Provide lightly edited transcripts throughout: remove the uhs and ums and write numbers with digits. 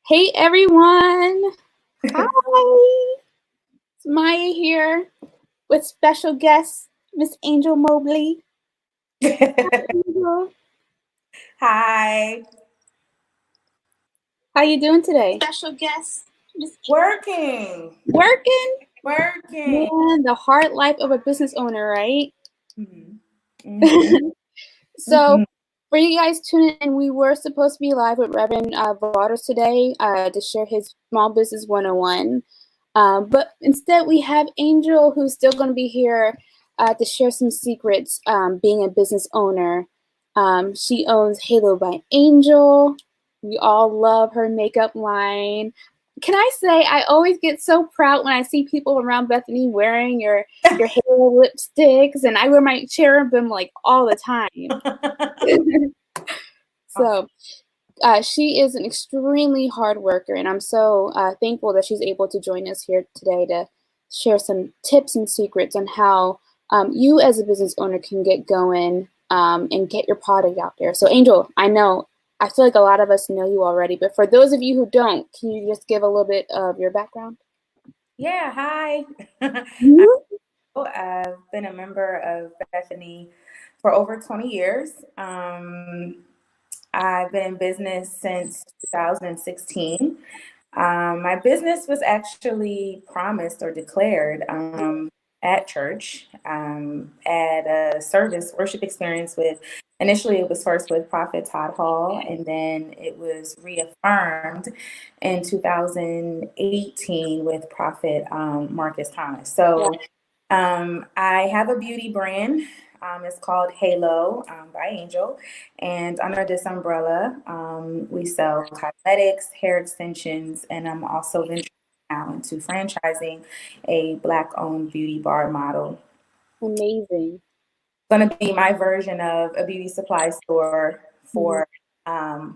Hey everyone! Hi! It's Maya here with special guest Miss Angel Mobley. Angel. Hi. How you doing today? Special guest. Working. Working? Working. Man, the hard life of a business owner, right? Mm-hmm. Mm-hmm. So, for you guys tuning in, we were supposed to be live with Reverend Vaughters today to share his Small Business 101. But instead, we have Angel, who's still going to be here to share some secrets being a business owner. She owns Halo by Angel. We all love her makeup line. Can I say I always get so proud when I see people around Bethany wearing your Halo lipsticks, and I wear my cherubim like all the time. So she is an extremely hard worker, and I'm so thankful that she's able to join us here today to share some tips and secrets on how you as a business owner can get going and get your product out there. So Angel, I feel like a lot of us know you already, but for those of you who don't, can you just give a little bit of your background? Yeah, hi. I've been a member of Bethany for over 20 years. I've been in business since 2016. My business was actually promised or declared at church at a service worship experience with, initially it was first with Prophet Todd Hall, and then it was reaffirmed in 2018 with Prophet Marcus Thomas. So I have a beauty brand. It's called Halo by Angel. And under this umbrella, we sell cosmetics, hair extensions, and I'm also venturing now into franchising a Black-owned beauty bar model. Amazing. It's going to be my version of a beauty supply store for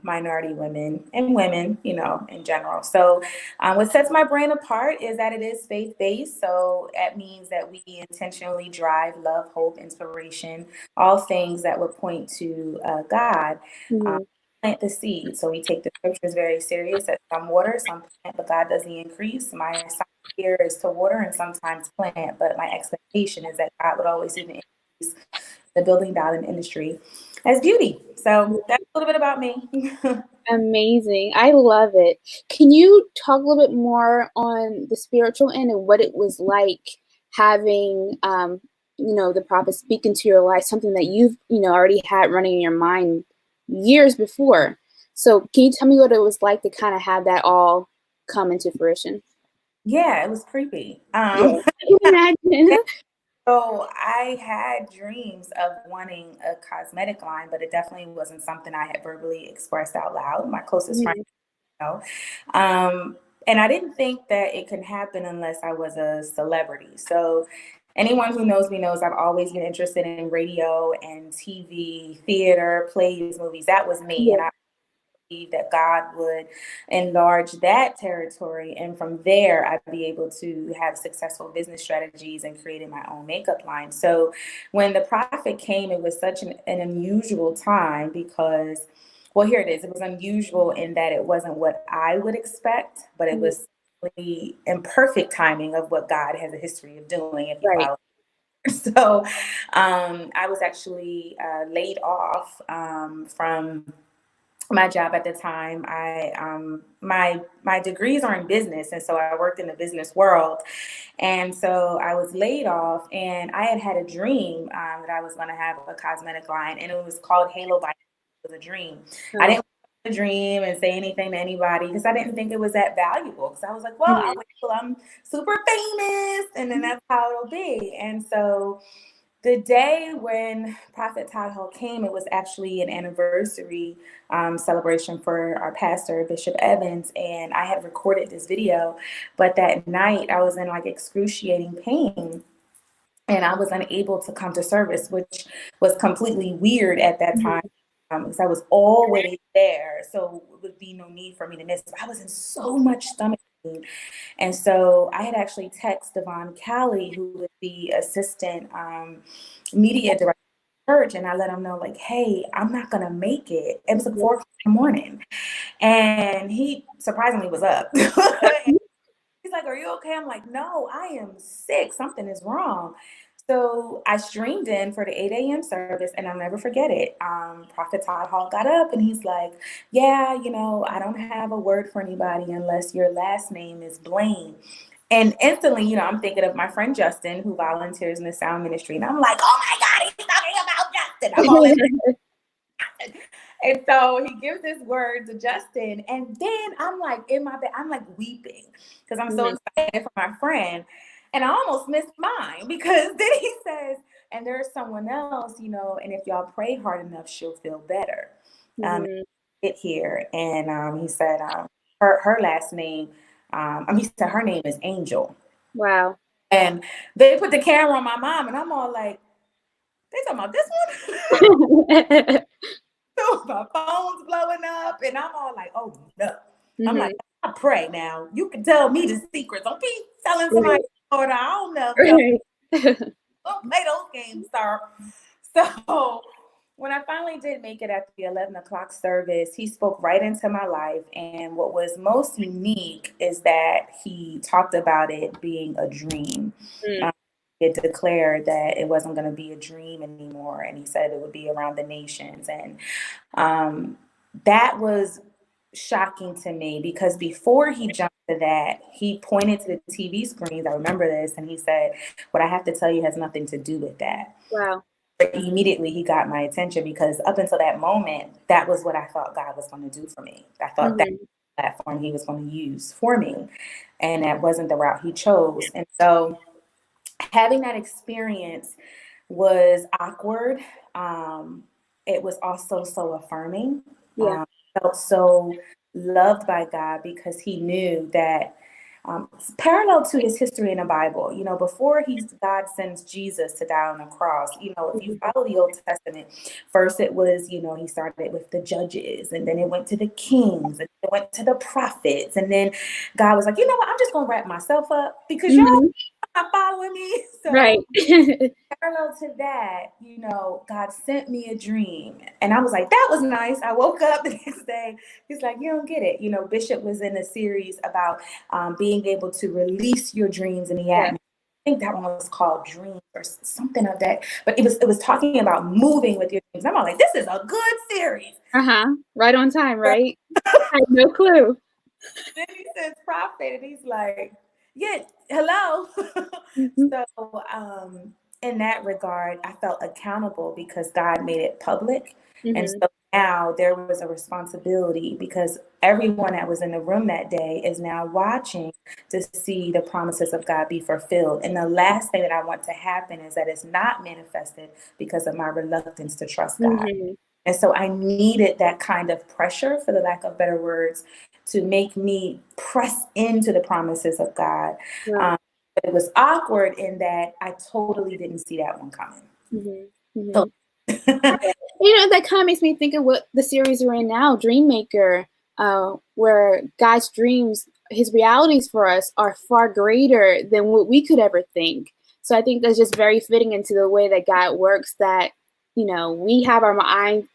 minority women and women, in general. So what sets my brand apart is that it is faith-based. So that means that we intentionally drive love, hope, inspiration, all things that would point to God. Plant the seed. So we take the scriptures very serious, that some water, some plant, but God does the increase. My assignment here is to water and sometimes plant, but my expectation is that God would always do the increase, the building down industry as beauty. So that's a little bit about me. Amazing. I love it. Can you talk a little bit more on the spiritual end and what it was like having, the prophet speak into your life, something that you've, already had running in your mind years before. So can you tell me what it was like to kind of have that all come into fruition? Yeah, it was creepy. Yeah, I can imagine. So I had dreams of wanting a cosmetic line, but it definitely wasn't something I had verbally expressed out loud. My closest friend, and I didn't think that it could happen unless I was a celebrity. So anyone who knows me knows I've always been interested in radio and TV, theater, plays, movies. That was me. And I that God would enlarge that territory, and from there I'd be able to have successful business strategies and creating my own makeup line. So when the prophet came, it was such an unusual time because, well, here it is. It was unusual in that it wasn't what I would expect, but it was really imperfect timing of what God has a history of doing if you follow. So I was actually laid off from my job at the time. My degrees are in business, and so I worked in the business world. And so I was laid off, and I had a dream that I was going to have a cosmetic line, and it was called HALObyAngel. It was a dream. I didn't want to dream and say anything to anybody because I didn't think it was that valuable. Because I was like, well, I'm super famous, and then that's how it'll be. And so the day when Prophet Todd Hall came, it was actually an anniversary celebration for our pastor, Bishop Evans, and I had recorded this video, but that night I was in like excruciating pain and I was unable to come to service, which was completely weird at that time. Because I was always there, so it would be no need for me to miss. I was in so much stomach pain. And so I had actually texted Devon Callie, who was the assistant media director church, and I let him know, like, hey, I'm not gonna make it. It was like Mhm. 4 o'clock in the morning. And he surprisingly was up. He's like, are you okay? I'm like, no, I am sick. Something is wrong. So I streamed in for the 8 a.m. service, and I'll never forget it. Prophet Todd Hall got up and he's like, yeah, I don't have a word for anybody unless your last name is Blaine. And instantly, I'm thinking of my friend Justin, who volunteers in the sound ministry. And I'm like, oh my God, he's talking about Justin. I'm all in. And so he gives this word to Justin. And then I'm like in my bed, I'm like weeping because I'm so excited for my friend. And I almost missed mine because then he says, and there's someone else, and if y'all pray hard enough, she'll feel better. Get here. And he said her last name, he said her name is Angel. Wow. And they put the camera on my mom, and I'm all like, they talking about this one? So my phone's blowing up, and I'm all like, oh no. I'm like, I pray now. You can tell me the secrets. Don't be telling somebody, I don't know. Don't play those games, sir. So when I finally did make it at the 11 o'clock service, he spoke right into my life. And what was most unique is that he talked about it being a dream. It declared that it wasn't going to be a dream anymore. And he said it would be around the nations. And that was shocking to me because before he jumped to that, he pointed to the TV screens. I remember this. And he said, what I have to tell you has nothing to do with that. Wow. But immediately he got my attention because up until that moment, that was what I thought God was going to do for me. I thought that platform he was going to use for me. And that wasn't the route he chose. And so having that experience was awkward. It was also so affirming. Yeah. I felt so loved by God because he knew that parallel to his history in the Bible, before God sends Jesus to die on the cross, if you follow the Old Testament, first it was, he started with the judges, and then it went to the kings, and it went to the prophets, and then God was like, you know what, I'm just gonna wrap myself up because y'all not following me. So right. parallel to that, God sent me a dream, and I was like, that was nice. I woke up the next day. He's like, you don't get it. Bishop was in a series about being able to release your dreams in the atmosphere. I think that one was called Dreams or something of that. But it was talking about moving with your dreams. I'm all like, this is a good series. Right on time, right? I had no clue. Then he says prophet, and he's like, yeah, hello. So in that regard, I felt accountable because God made it public. And so now there was a responsibility because everyone that was in the room that day is now watching to see the promises of God be fulfilled. And the last thing that I want to happen is that it's not manifested because of my reluctance to trust God. And so I needed that kind of pressure, for the lack of better words, to make me press into the promises of God. But it was awkward in that I totally didn't see that one coming. So, that kind of makes me think of what the series we're in now, Dream Maker, where God's dreams, his realities for us are far greater than what we could ever think. So I think that's just very fitting into the way that God works, that we have our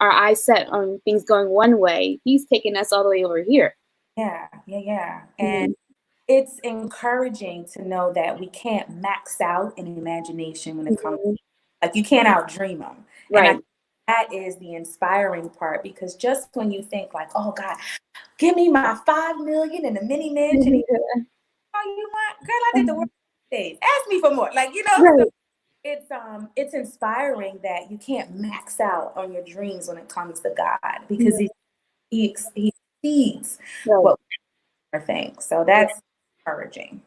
eyes set on things going one way. He's taking us all the way over here. Yeah. And it's encouraging to know that we can't max out in imagination when it comes to, like, you can't outdream them. Right. And that is the inspiring part, because just when you think like, oh God, give me my 5 million and a mini mansion. Oh, you want, girl, I did the work days. Ask me for more. Like, so it's inspiring that you can't max out on your dreams when it comes to God, because he exceeds what we think. So that's encouraging.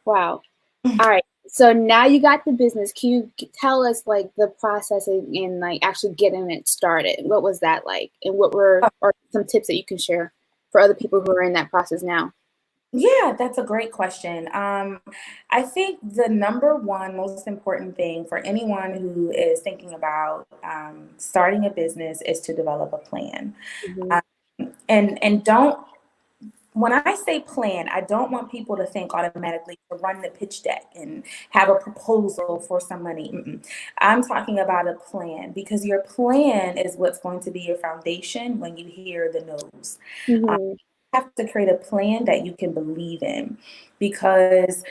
Wow. All right. So now you got the business. Can you tell us like the process and like actually getting it started? What was that like? And what are some tips that you can share for other people who are in that process now? Yeah, that's a great question. I think the number one most important thing for anyone who is thinking about starting a business is to develop a plan. And don't when I say plan, I don't want people to think automatically to run the pitch deck and have a proposal for some money. I'm talking about a plan, because your plan is what's going to be your foundation when you hear the no's. You have to create a plan that you can believe in, because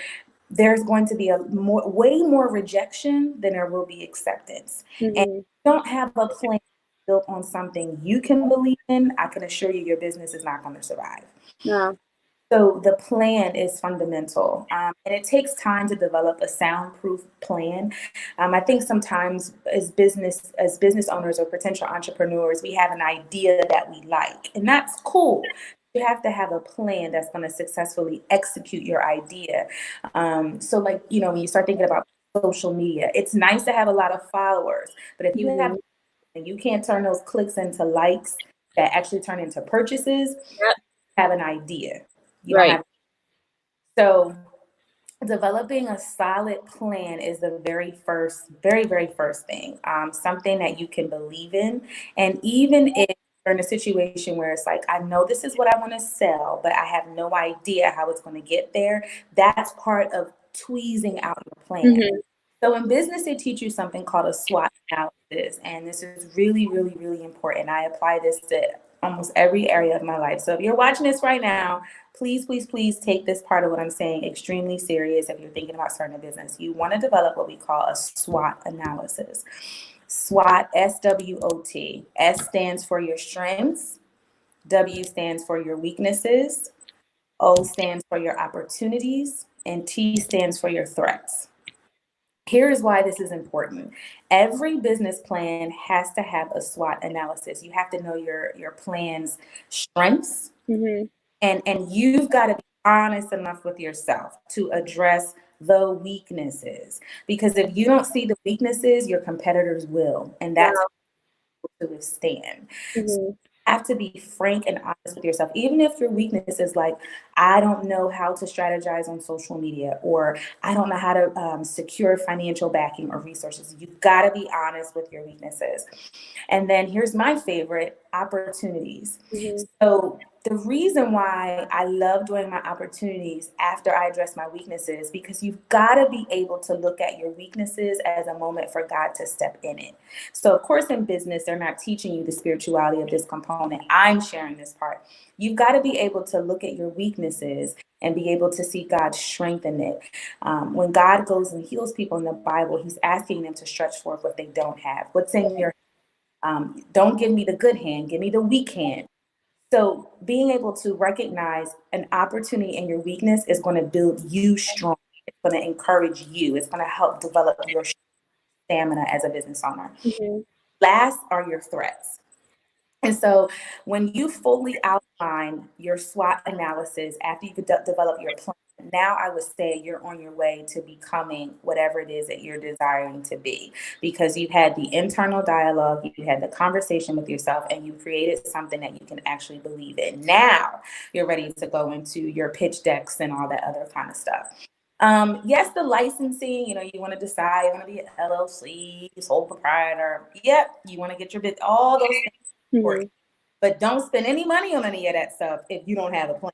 there's going to be way more rejection than there will be acceptance. And if you don't have a plan built on something you can believe in, I can assure you your business is not going to survive. No. So the plan is fundamental, and it takes time to develop a soundproof plan. I think sometimes as business owners or potential entrepreneurs, we have an idea that we like, and that's cool. You have to have a plan that's going to successfully execute your idea. So like, when you start thinking about social media, it's nice to have a lot of followers, but if you have, and you can't turn those clicks into likes that actually turn into purchases, you have an idea. You don't have. So developing a solid plan is the very very first thing. Something that you can believe in. And even if you're in a situation where it's like, I know this is what I want to sell, but I have no idea how it's going to get there, that's part of tweezing out your plan. So in business, they teach you something called a SWOT analysis. And this is really, really, really important. I apply this to almost every area of my life. So if you're watching this right now, please, please, please take this part of what I'm saying extremely serious. If you're thinking about starting a business, you want to develop what we call a SWOT analysis. SWOT, SWOT. S stands for your strengths. W stands for your weaknesses. O stands for your opportunities. And T stands for your threats. Here's why this is important. Every business plan has to have a SWOT analysis. You have to know your plan's strengths, and you've got to be honest enough with yourself to address the weaknesses. Because if you don't see the weaknesses, your competitors will, and that's to withstand. So have to be frank and honest with yourself, even if your weakness is like, I don't know how to strategize on social media, or I don't know how to secure financial backing or resources. You've got to be honest with your weaknesses. And then here's my favorite, opportunities. So the reason why I love doing my opportunities after I address my weaknesses, because you've got to be able to look at your weaknesses as a moment for God to step in it. So of course, in business, they're not teaching you the spirituality of this component. I'm sharing this part. You've got to be able to look at your weaknesses and be able to see God strengthen it. When God goes and heals people in the Bible, he's asking them to stretch forth what they don't have. What's in your don't give me the good hand, give me the weak hand. So being able to recognize an opportunity in your weakness is going to build you strong. It's going to encourage you. It's going to help develop your stamina as a business owner. Last are your threats. And so when you fully outline your SWOT analysis after you develop your plan, now I would say you're on your way to becoming whatever it is that you're desiring to be, because you've had the internal dialogue, you had the conversation with yourself, and you created something that you can actually believe in. Now you're ready to go into your pitch decks and all that other kind of stuff. Yes, the licensing, you want to decide, you want to be an LLC, sole proprietor. Yep, you want to get your bit, all those things. But don't spend any money on any of that stuff if you don't have a plan.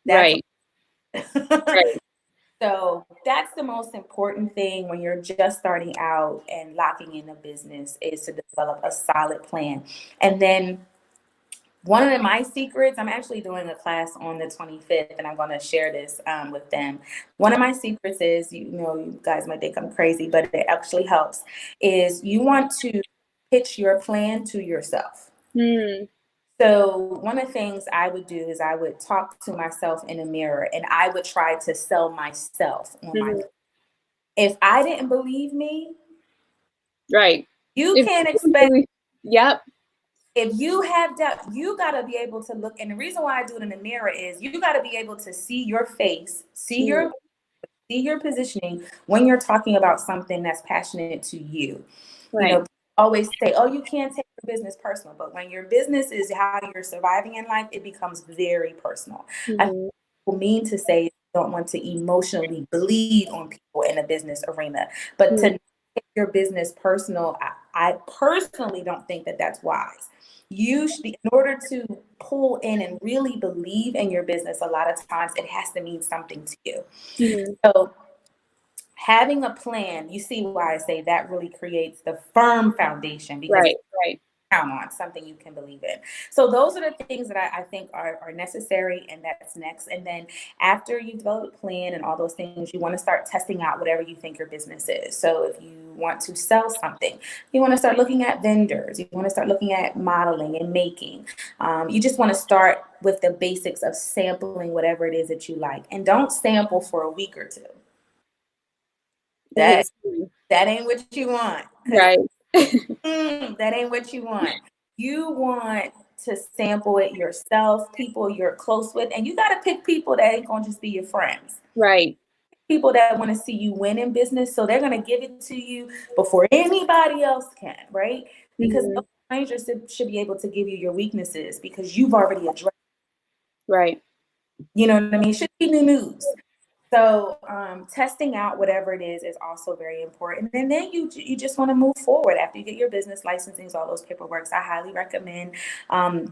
That's right. So that's the most important thing when you're just starting out and locking in a business, is to develop a solid plan. And then one of my secrets, I'm actually doing a class on the 25th, and I'm going to share this with them. One of my secrets is, you guys might think I'm crazy, but it actually helps, is you want to pitch your plan to yourself. So one of the things I would do is I would talk to myself in a mirror, and I would try to sell myself on my plan. If I didn't believe me, you can't expect. If you have doubt, you got to be able to look. And the reason why I do it in the mirror is you got to be able to see your face, see your positioning when you're talking about something that's passionate to you. Always say, oh, you can't take your business personal. But when your business is how you're surviving in life, it becomes very personal. I think people mean to say you don't want to emotionally bleed on people in a business arena. But to take your business personal, I personally don't think that that's wise. in order to pull in and really believe in your business, a lot of times it has to mean something to you. Mm-hmm. So having a plan, you see why I say that really creates the firm foundation, because Right. count on something you can believe in. So those are the things that I think are necessary, and that's next. And then after you develop a plan and all those things, you want to start testing out whatever you think your business is. So if you want to sell something, you want to start looking at vendors, you want to start looking at modeling and making. You just want to start with the basics of sampling whatever it is that you like, and don't sample for a week or two. That ain't what you want. Right. That ain't what you want. You want to sample it yourself, people you're close with, and you got to pick people that ain't gonna just be your friends. Right. People that want to see you win in business, so they're gonna give it to you before anybody else can, right? Because no stranger should be able to give you your weaknesses because you've already addressed. Right. You know what I mean? It should be new news. So testing out whatever it is also very important. And then you just want to move forward after you get your business licensing, all those paperwork. I highly recommend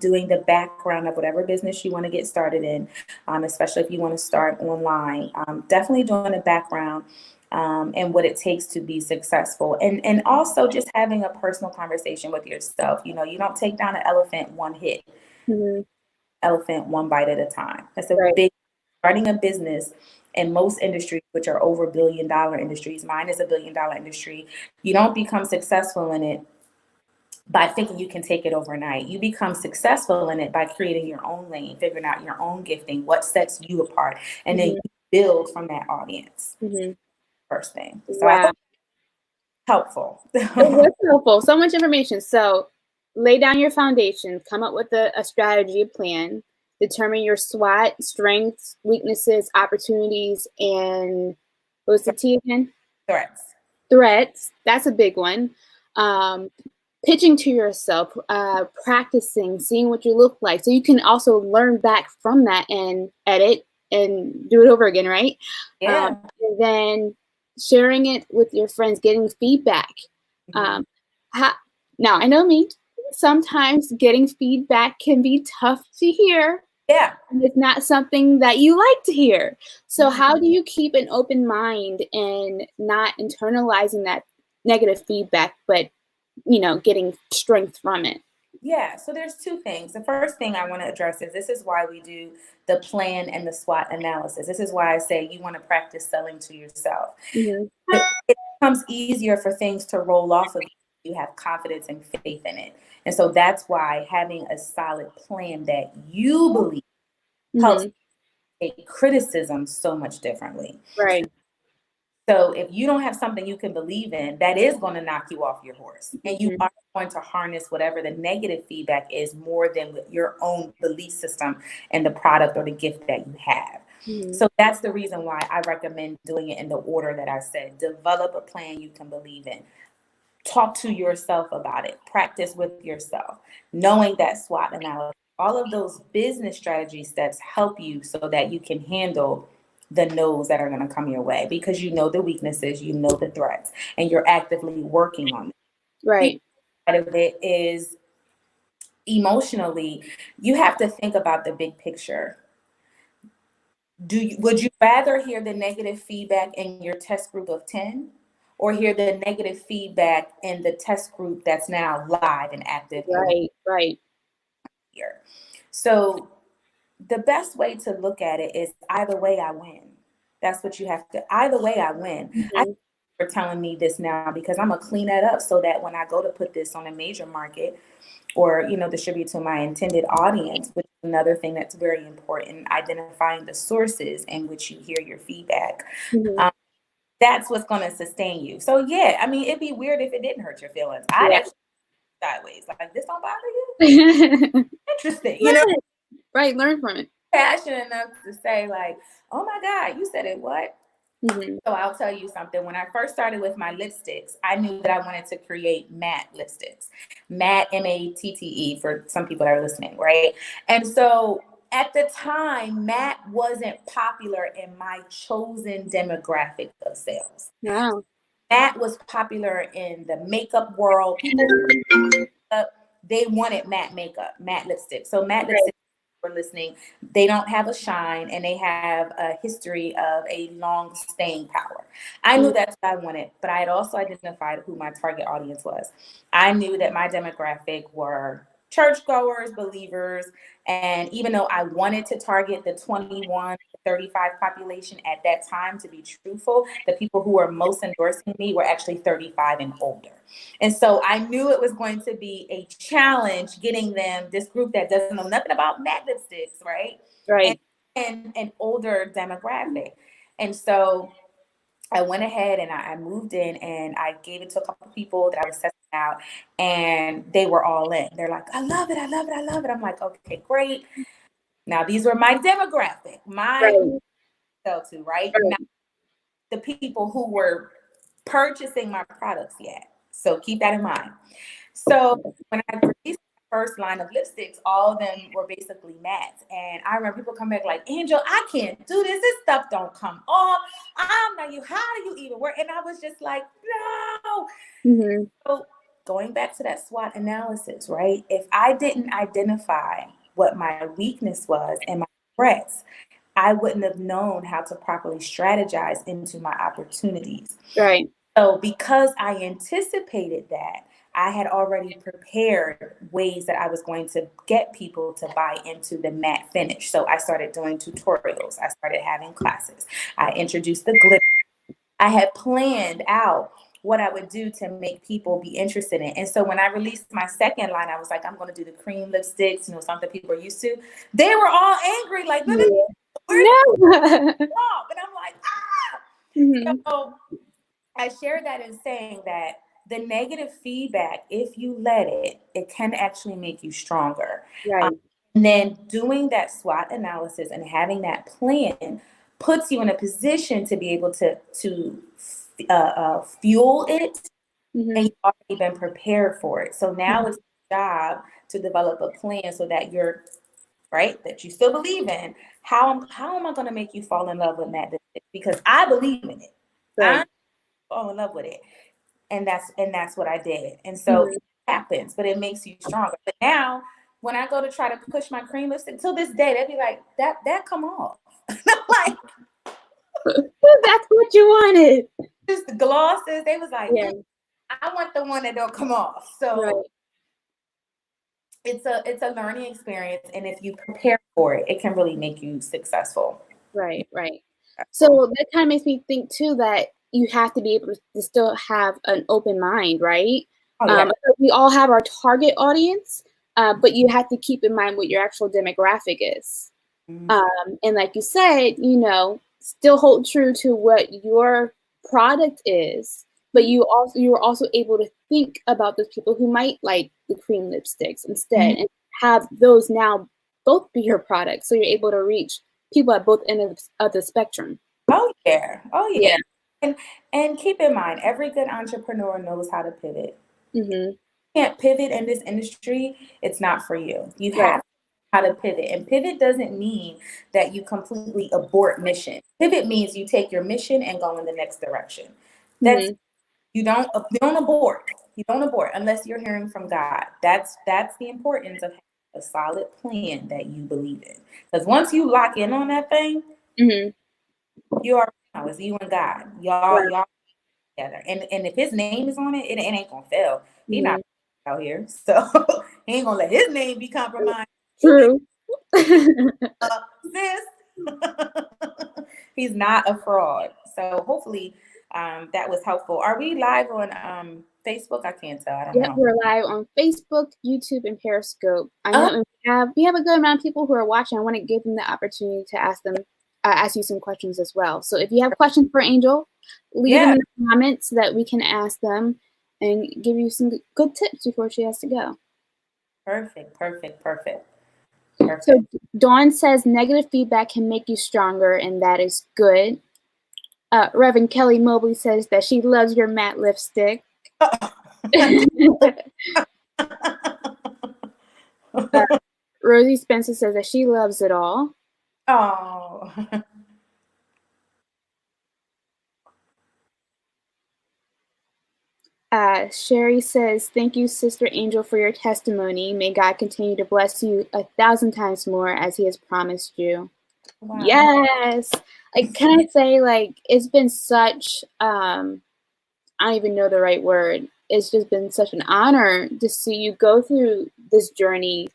doing the background of whatever business you want to get started in, especially if you want to start online. Definitely doing a background and what it takes to be successful. And also just having a personal conversation with yourself. You know, you don't take down an elephant one hit. Elephant one bite at a time. That's a big, starting a business in most industries, which are over $1 billion industries. Mine is a $1 billion industry. You don't become successful in it by thinking you can take it overnight. You become successful in it by creating your own lane, figuring out your own gifting, what sets you apart, and then you build from that audience. First thing. So I hope helpful. It was helpful. So much information. So lay down your foundation, come up with a strategy, a plan, determine your SWOT, strengths, weaknesses, opportunities, and what was the T again? Threats. That's a big one. Pitching to yourself, practicing, seeing what you look like. So you can also learn back from that and edit and do it over again, right? Yeah. And then sharing it with your friends, getting feedback. Now, I know me, sometimes getting feedback can be tough to hear. Yeah. And it's not something that you like to hear. So how do you keep an open mind and not internalizing that negative feedback, but, you know, getting strength from it? Yeah, so there's two things. The first thing I want to address is this is why we do the plan and the SWOT analysis. This is why I say you want to practice selling to yourself. It becomes easier for things to roll off of you. You have confidence and faith in it. And so that's why having a solid plan that you believe helps take criticism so much differently. Right. So if you don't have something you can believe in, that is going to knock you off your horse. And you are going to harness whatever the negative feedback is more than with your own belief system and the product or the gift that you have. So that's the reason why I recommend doing it in the order that I said. Develop a plan you can believe in. Talk to yourself about it. Practice with yourself. Knowing that SWOT analysis, all of those business strategy steps help you so that you can handle the no's that are going to come your way, because you know the weaknesses, you know the threats, and you're actively working on them. Right. Part of it is emotionally, you have to think about the big picture. Would you rather hear the negative feedback in your test group of 10 or hear the negative feedback in the test group that's now live and active? Right. Here. So the best way to look at it is either way I win. That's what you have to, either way I win. You're telling me this now because I'm gonna clean that up so that when I go to put this on a major market or, you know, distribute to my intended audience, which is another thing that's very important, identifying the sources in which you hear your feedback. That's what's going to sustain you. So yeah, I mean, it'd be weird if it didn't hurt your feelings. I'd actually sideways, like, this don't bother you? Interesting, you know? Right, learn from it. Passionate enough to say like, oh my God, you said it, what? So I'll tell you something. When I first started with my lipsticks, I knew that I wanted to create matte lipsticks. Matte, M-A-T-T-E, for some people that are listening, right? And so at the time, matte wasn't popular in my chosen demographic of sales. Wow. Matte was popular in the makeup world. People they wanted matte makeup, matte lipstick. So matte lipstick, for listening, they don't have a shine and they have a history of a long staying power. I knew that's what I wanted, but I had also identified who my target audience was. I knew that my demographic were churchgoers, believers, and even though I wanted to target the 21 to 35 population at that time, to be truthful, the people who were most endorsing me were actually 35 and older. And so I knew it was going to be a challenge getting them, this group that doesn't know nothing about matte lipsticks, right? Right. And an older demographic. And so I went ahead and I moved in and I gave it to a couple of people that I was testing out, and they were all in. They're like, I love it, I love it, I love it. I'm like, okay, great. Now these were my demographic, who I sell to, right? Not the people who were purchasing my products yet. So keep that in mind. So when I released my first line of lipsticks, all of them were basically mattes. And I remember people come back like, Angel, I can't do this. This stuff don't come off. I'm not you. How do you even work? And I was just like, no. Mm-hmm. So going back to that SWOT analysis, right? If I didn't identify what my weakness was and my threats, I wouldn't have known how to properly strategize into my opportunities. Right. So because I anticipated that, I had already prepared ways that I was going to get people to buy into the matte finish. So I started doing tutorials. I started having classes. I introduced the glitter. I had planned out what I would do to make people be interested in. And so when I released my second line, I was like, I'm going to do the cream lipsticks, something people are used to. They were all angry, like, where's the stop? And I'm like, ah. Mm-hmm. So I share that in saying that the negative feedback, if you let it, it can actually make you stronger. Right. And then doing that SWOT analysis and having that plan puts you in a position to be able to fuel it, Mm-hmm. and you've already been prepared for it. So now it's your job to develop a plan so that you're right, that you still believe in. How am I going to make you fall in love with matte lipstick? Because I believe in it. Right. I fall in love with it, and that's what I did. And so it happens, but it makes you stronger. But now, when I go to try to push my cream lipstick, till this day, they'd be like, that come off. Like, that's what you wanted. just the glosses. They was like, Yeah. I want the one that don't come off. So Right. it's a learning experience, and if you prepare for it, it can really make you successful. Right. Right. So that kind of makes me think too that you have to be able to still have an open mind, right? Oh, yeah. We all have our target audience, but you have to keep in mind what your actual demographic is. And like you said, still hold true to what your product is, but you were also able to think about those people who might like the cream lipsticks instead, and have those now both be your products, so you're able to reach people at both ends of the spectrum. Oh yeah. Oh yeah. Yeah. And keep in mind, every good entrepreneur knows how to pivot. Mm-hmm. Can't pivot in this industry, it's not for you. You Right. have how to pivot. And pivot doesn't mean that you completely abort mission. Pivot means you take your mission and go in the next direction. That's you don't abort. You don't abort unless you're hearing from God. That's the importance of having a solid plan that you believe in. Because once you lock in on that thing, you already know it's you and God. Y'all together. And if his name is on it, it ain't gonna fail. He not out here. So he ain't gonna let his name be compromised. True. Sis. He's not a fraud. So hopefully that was helpful. Are we live on Facebook? I can't tell. I don't know. We're live on Facebook, YouTube, and Periscope. I know we have a good amount of people who are watching. I want to give them the opportunity to ask you some questions as well. So if you have questions for Angel, leave them in the comments so that we can ask them and give you some good tips before she has to go. Perfect. So Dawn says negative feedback can make you stronger, and that is good. Reverend Kelly Mobley says that she loves your matte lipstick. Rosie Spencer says that she loves it all. Oh. Sherry says, "Thank you, Sister Angel, for your testimony. May God continue to bless you 1,000 times more as He has promised you." Wow. Yes. Like, can I say, like, it's been such, I don't even know the right word. It's just been such an honor to see you go through this journey,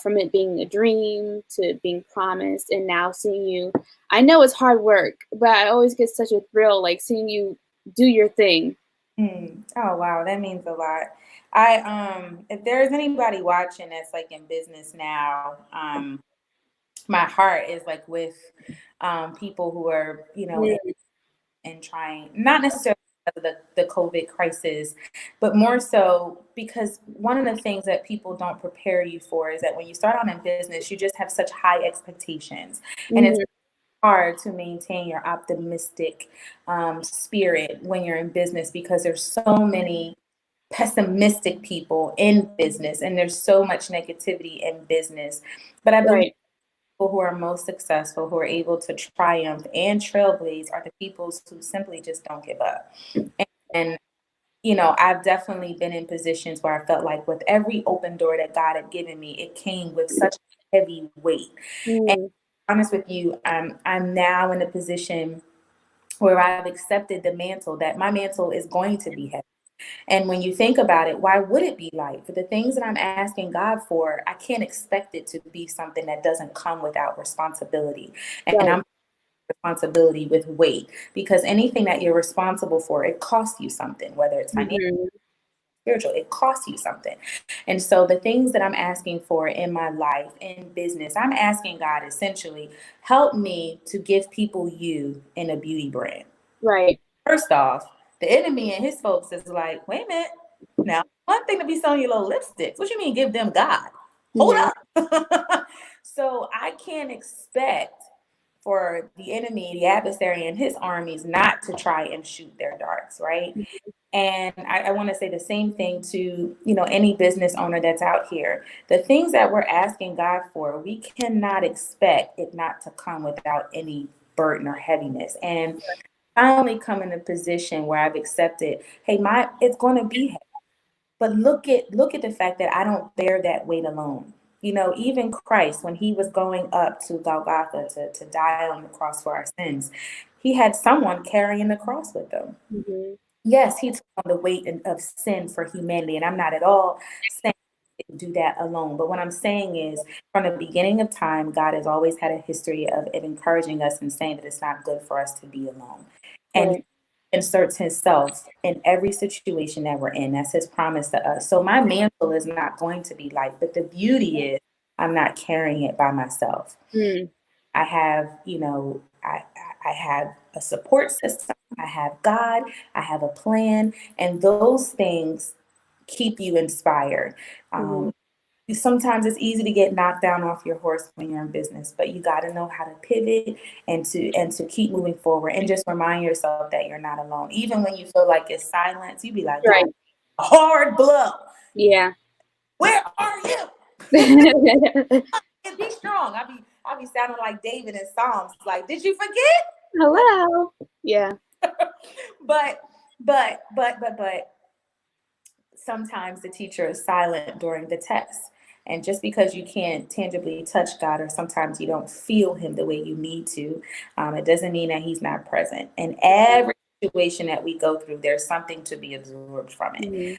from it being a dream to being promised, and now seeing you. I know it's hard work, but I always get such a thrill, like seeing you do your thing. Oh wow, that means a lot. I if there's anybody watching that's like in business now, my heart is like with people who are, Mm, and trying, not necessarily because of the COVID crisis, but more so because one of the things that people don't prepare you for is that when you start out in business, you just have such high expectations. And it's mhm. hard to maintain your optimistic spirit when you're in business because there's so many pessimistic people in business and there's so much negativity in business. But I believe Right. people who are most successful, who are able to triumph and trailblaze, are the people who simply just don't give up. And I've definitely been in positions where I felt like with every open door that God had given me, it came with such a heavy weight. And to Mm, be honest with you, I'm now in a position where I've accepted the mantle, that my mantle is going to be heavy. And when you think about it, why would it be light? For the things that I'm asking God for, I can't expect it to be something that doesn't come without responsibility. And right. I'm responsibility with weight, because anything that you're responsible for, it costs you something, whether it's financial, Mhm. spiritual, it costs you something. And so the things that I'm asking for in my life, in business, I'm asking God essentially, help me to give people you in a beauty brand. Right. First off, the enemy and his folks is like, wait a minute. Now, one thing to be selling your little lipsticks. What you mean give them God? Hold Mhm. up. So I can't expect for the enemy, the adversary, and his armies not to try and shoot their darts, right? And I want to say the same thing to, any business owner that's out here. The things that we're asking God for, we cannot expect it not to come without any burden or heaviness. And finally come in a position where I've accepted, hey, it's going to be heavy. But look at the fact that I don't bear that weight alone. Even Christ, when he was going up to Golgotha to die on the cross for our sins, he had someone carrying the cross with him. Mhm. Yes, he took on the weight of sin for humanity, and I'm not at all saying do that alone. But what I'm saying is, from the beginning of time, God has always had a history of encouraging us and saying that it's not good for us to be alone. And Right. inserts himself in every situation that we're in. That's his promise to us. So my mantle is not going to be light, but the beauty is I'm not carrying it by myself. Mm, I have, I have a support system. I have God. I have a plan, and those things keep you inspired. mhm. Sometimes it's easy to get knocked down off your horse when you're in business, but you got to know how to pivot and to keep moving forward, and just remind yourself that you're not alone. Even when you feel like it's silence, you be like, God, Right. a hard blow. Yeah. Where are you? And be strong. I be sounding like David in Psalms. Like, did you forget? Hello. Yeah. But but sometimes the teacher is silent during the test. And just because you can't tangibly touch God, or sometimes you don't feel him the way you need to, it doesn't mean that he's not present. In every situation that we go through, there's something to be absorbed from it. Mhm.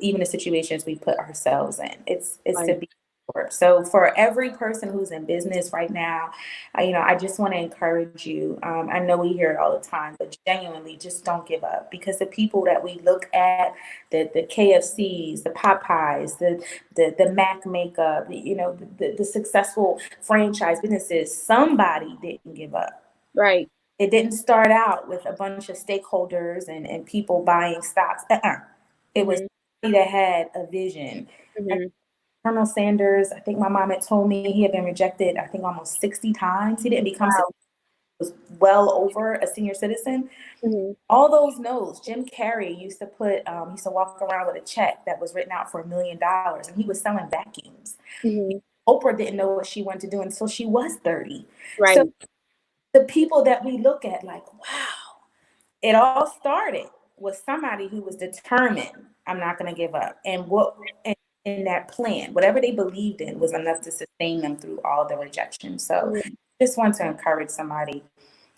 Even the situations we put ourselves in, it's to Right. be absorbed. So for every person who's in business right now, I just want to encourage you. I know we hear it all the time, but genuinely, just don't give up, because the people that we look at, the KFCs, the Popeyes, the Mac makeup, the successful franchise businesses, somebody didn't give up. Right. It didn't start out with a bunch of stakeholders and people buying stocks. It was Mhm. somebody that had a vision. Mhm. Colonel Sanders, I think my mom had told me he had been rejected, I think almost 60 times. He didn't become Wow. was well over a senior citizen. Mhm. All those no's. Jim Carrey used to walk around with a check that was written out for $1 million, and he was selling vacuums. Mhm. Oprah didn't know what she wanted to do until she was 30. So Right. the people that we look at like, wow, it all started. was somebody who was determined, I'm not going to give up. And what in that plan, whatever they believed in was enough to sustain them through all the rejection. So just want to encourage somebody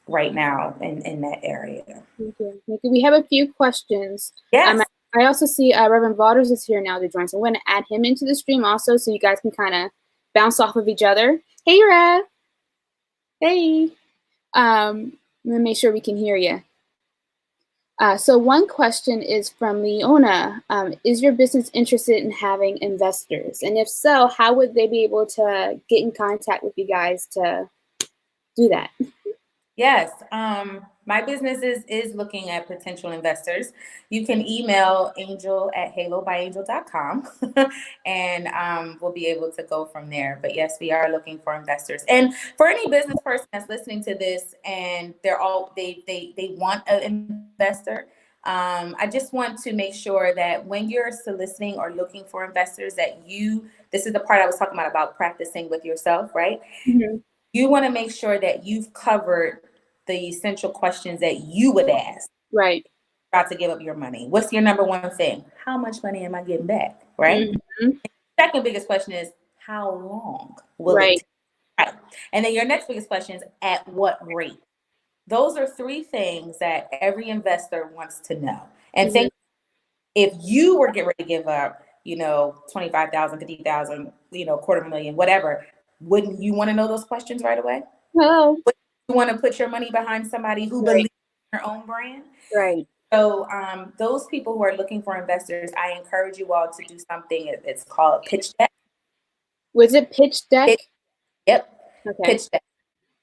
right now in that area. Thank you. We have a few questions. Yes. I also see Reverend Vaughters is here now to join. So I'm going to add him into the stream also so you guys can kind of bounce off of each other. Hey, Rev. Hey. Let me make sure we can hear you. So one question is from Leona. Is your business interested in having investors? And if so, how would they be able to get in contact with you guys to do that? Yes, my business is looking at potential investors. You can email angel@halobyangel.com and we'll be able to go from there. But yes, we are looking for investors. And for any business person that's listening to this and they want an investor, I just want to make sure that when you're soliciting or looking for investors that this is the part I was talking about practicing with yourself, right? Mm-hmm. You want to make sure that you've covered the essential questions that you would ask. Right. About to give up your money. What's your number one thing? How much money am I getting back? Right. Mm-hmm. Second biggest question is how long will it take? Right. And then your next biggest question is at what rate? Those are three things that every investor wants to know. And think if you were getting ready to give up, 25,000, 50,000, $250,000, whatever, wouldn't you want to know those questions right away? Well, you want to put your money behind somebody who believes in their own brand? Right. So those people who are looking for investors, I encourage you all to do something. It's called pitch deck. Was it pitch deck? Yep. Okay. Pitch deck.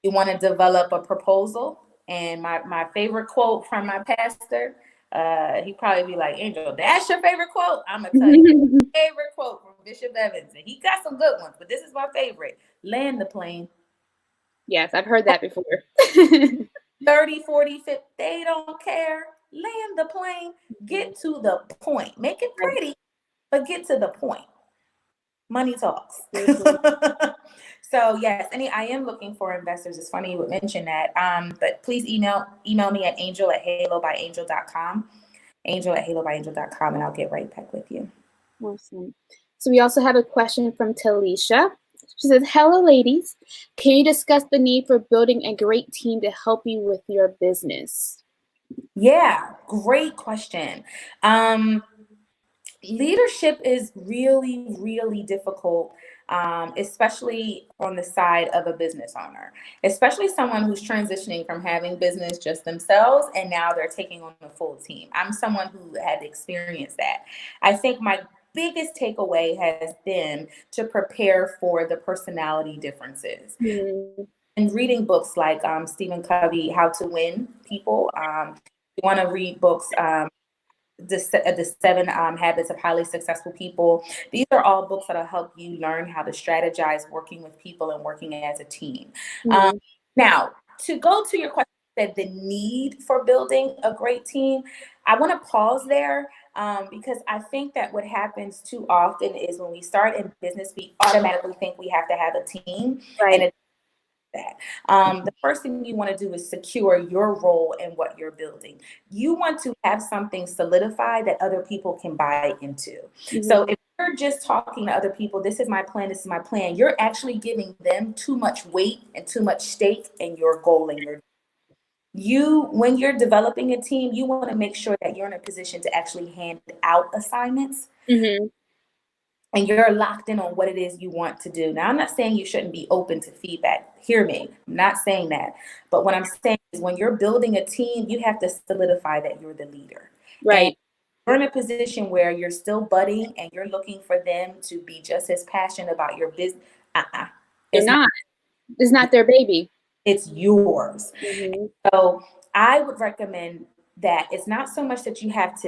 You want to develop a proposal. And my favorite quote from my pastor, he'd probably be like, Angel, that's your favorite quote? I'm going to tell you my favorite quote from Bishop Evans. And he got some good ones, but this is my favorite. Land the plane. Yes, I've heard that before. 30, 40, 50, they don't care. Land the plane. Get to the point. Make it pretty, but get to the point. Money talks. So yes, I am looking for investors. It's funny you would mention that. But please email me at angel@halobyangel.com. angel@halobyangel.com, and I'll get right back with you. Awesome. So we also have a question from Talisha. She says, hello, ladies. Can you discuss the need for building a great team to help you with your business? Yeah, great question. Leadership is really, really difficult, especially on the side of a business owner, especially someone who's transitioning from having business just themselves and now they're taking on a full team. I'm someone who had experienced that. I think my biggest takeaway has been to prepare for the personality differences. Mm-hmm. And reading books like Stephen Covey, How to Win People. You want to read books, the 7 Habits of Highly Successful People. These are all books that'll help you learn how to strategize working with people and working as a team. Mm-hmm. Now, to go to your question, that the need for building a great team, I want to pause there because I think that what happens too often is when we start in business, we automatically think we have to have a team. Right. And that. The first thing you want to do is secure your role in what you're building. You want to have something solidified that other people can buy into. Mm-hmm. So if you're just talking to other people, this is my plan, you're actually giving them too much weight and too much stake in your goal and when you're developing a team, you want to make sure that you're in a position to actually hand out assignments. Mm-hmm. And you're locked in on what it is you want to do. Now, I'm not saying you shouldn't be open to feedback. Hear me. I'm not saying that. But what I'm saying is when you're building a team, you have to solidify that you're the leader. Right. And you're in a position where you're still budding and you're looking for them to be just as passionate about your business. They're not. It's not their baby. It's yours. Mm-hmm. So I would recommend that it's not so much that you have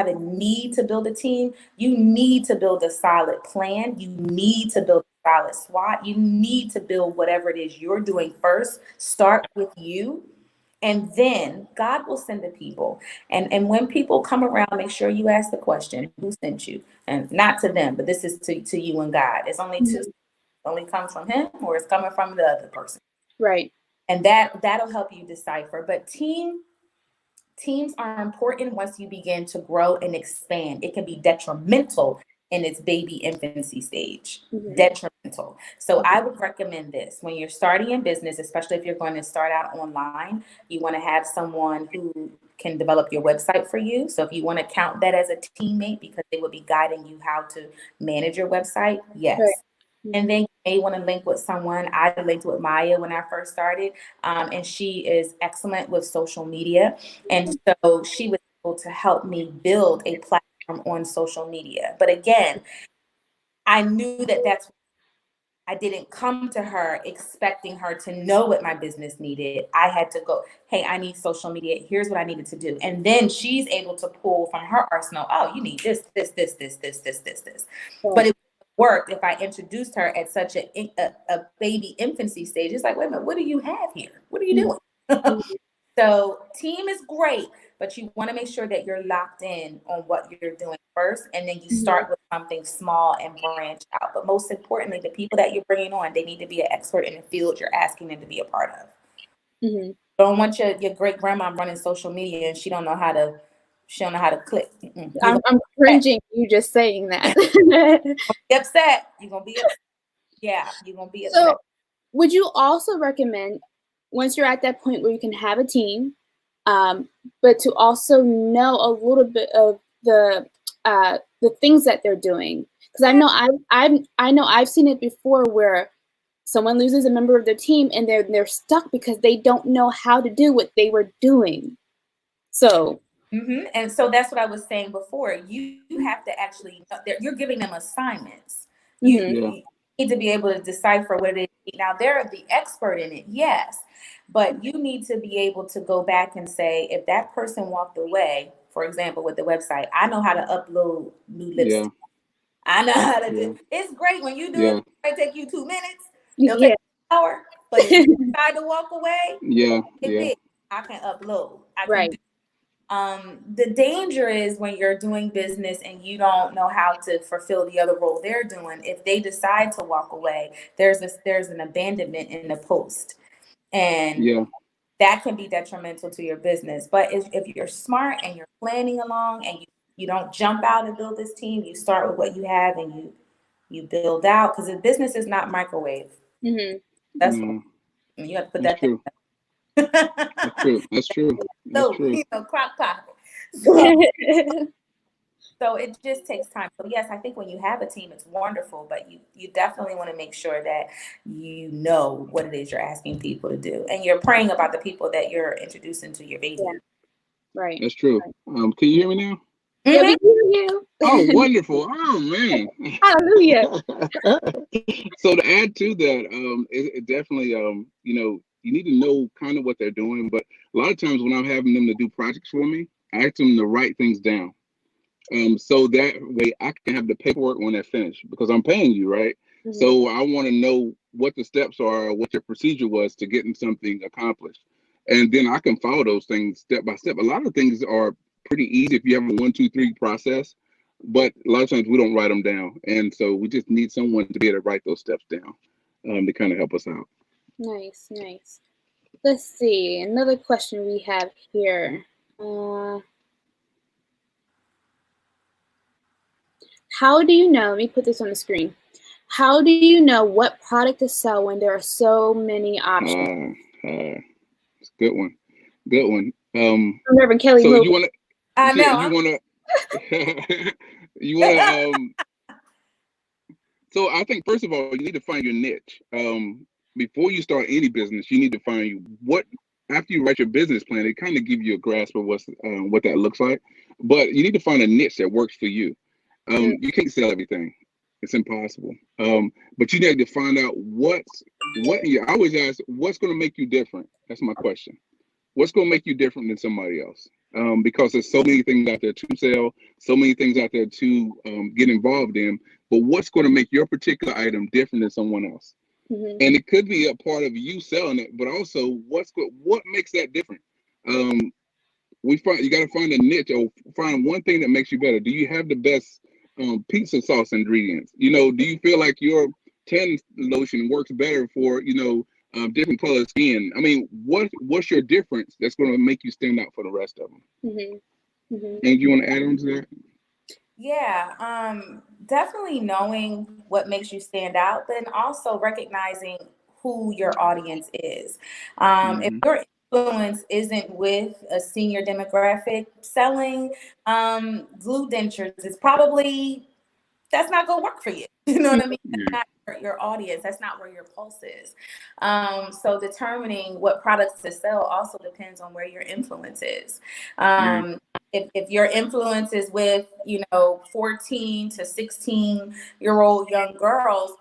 a need to build a team. You need to build a solid plan. You need to build a solid SWOT. You need to build whatever it is you're doing first. Start with you. And then God will send the people. And when people come around, make sure you ask the question, who sent you? And not to them, but this is to you and God. It's only two. It only comes from him or it's coming from the other person. Right. And that'll help you decipher. But team teams are important once you begin to grow and expand. It can be detrimental in its baby infancy stage. Detrimental. So I would recommend this when you're starting in business, especially if you're going to start out online. You want to have someone who can develop your website for you. So if you want to count that as a teammate because they will be guiding you how to manage your website, yes. Right. And then you may want to link with someone. I linked with Maya when I first started, and she is excellent with social media. And so she was able to help me build a platform on social media. But again, I knew that I didn't come to her expecting her to know what my business needed. I had to go, hey, I need social media. Here's what I needed to do. And then she's able to pull from her arsenal. Oh, you need this. Right. But it worked if I introduced her at such a baby infancy stage. It's like, wait a minute, what do you have here? What are you doing? So team is great, but you want to make sure that you're locked in on what you're doing first, and then you start with something small and branch out. But most importantly, the people that you're bringing on, they need to be an expert in the field you're asking them to be a part of. Don't want your great grandma running social media and she don't know how to click. I'm cringing you just saying that. Be upset. You're gonna be upset. Yeah, you're gonna be upset. So would you also recommend, once you're at that point where you can have a team, but to also know a little bit of the things that they're doing? Because I know I've seen it before where someone loses a member of their team and they're stuck because they don't know how to do what they were doing. So. And so that's what I was saying before. You have to actually, you're giving them assignments. You need to be able to decipher what it is. Now, they're the expert in it, yes, but you need to be able to go back and say, if that person walked away, for example, with the website, I know how to upload new lipstick. I know how to do. It's great when you do it. It might take you 2 minutes. It'll take an hour, but if you decide to walk away, I can upload. I can do. The danger is when you're doing business and you don't know how to fulfill the other role they're doing. If they decide to walk away, there's an abandonment in the post, and that can be detrimental to your business. But if you're smart and you're planning along and you don't jump out and build this team, you start with what you have and you build out, because the business is not microwave. That's what, you have to put that true. That's true. So, crock pot. So it just takes time. So yes, I think when you have a team, it's wonderful, but you definitely want to make sure that you know what it is you're asking people to do, and you're praying about the people that you're introducing to your baby. Yeah. Right. That's true. Can you hear me now? Yeah, we can hear you. Oh, wonderful. Oh, man. Hallelujah. So to add to that, it definitely, you need to know kind of what they're doing. But a lot of times when I'm having them to do projects for me, I ask them to write things down. So that way I can have the paperwork when they're finished, because I'm paying you, right? So I want to know what the steps are, what your procedure was to getting something accomplished. And then I can follow those things step by step. A lot of things are pretty easy if you have a 1, 2, 3 process, but a lot of times we don't write them down. And so we just need someone to be able to write those steps down to kind of help us out. Nice. Let's see. Another question we have here. How do you know, let me put this on the screen. How do you know what product to sell when there are so many options? It's a good one. Reverend Kelly. So you want to, I know. you want to, so I think first of all, you need to find your niche. Before you start any business, you need to find after you write your business plan, it kind of gives you a grasp of what that looks like. But you need to find a niche that works for you. You can't sell everything. It's impossible. But you need to find out I always ask, what's going to make you different? That's my question. What's going to make you different than somebody else? Because there's so many things out there to sell, so many things out there to get involved in. But what's going to make your particular item different than someone else? And it could be a part of you selling it, but also what makes that different? You got to find a niche or find one thing that makes you better. Do you have the best pizza sauce ingredients? Do you feel like your tan lotion works better for different color skin. I mean, what's your difference that's going to make you stand out for the rest of them? And you want to add on to that? Yeah, definitely knowing what makes you stand out, but then also recognizing who your audience is. If your influence isn't with a senior demographic selling glue dentures, it's probably that's not going to work for you. You know what I mean? That's not your audience. That's not where your pulse is. So determining what products to sell also depends on where your influence is. If your influence is with, 14 to 16-year-old young girls,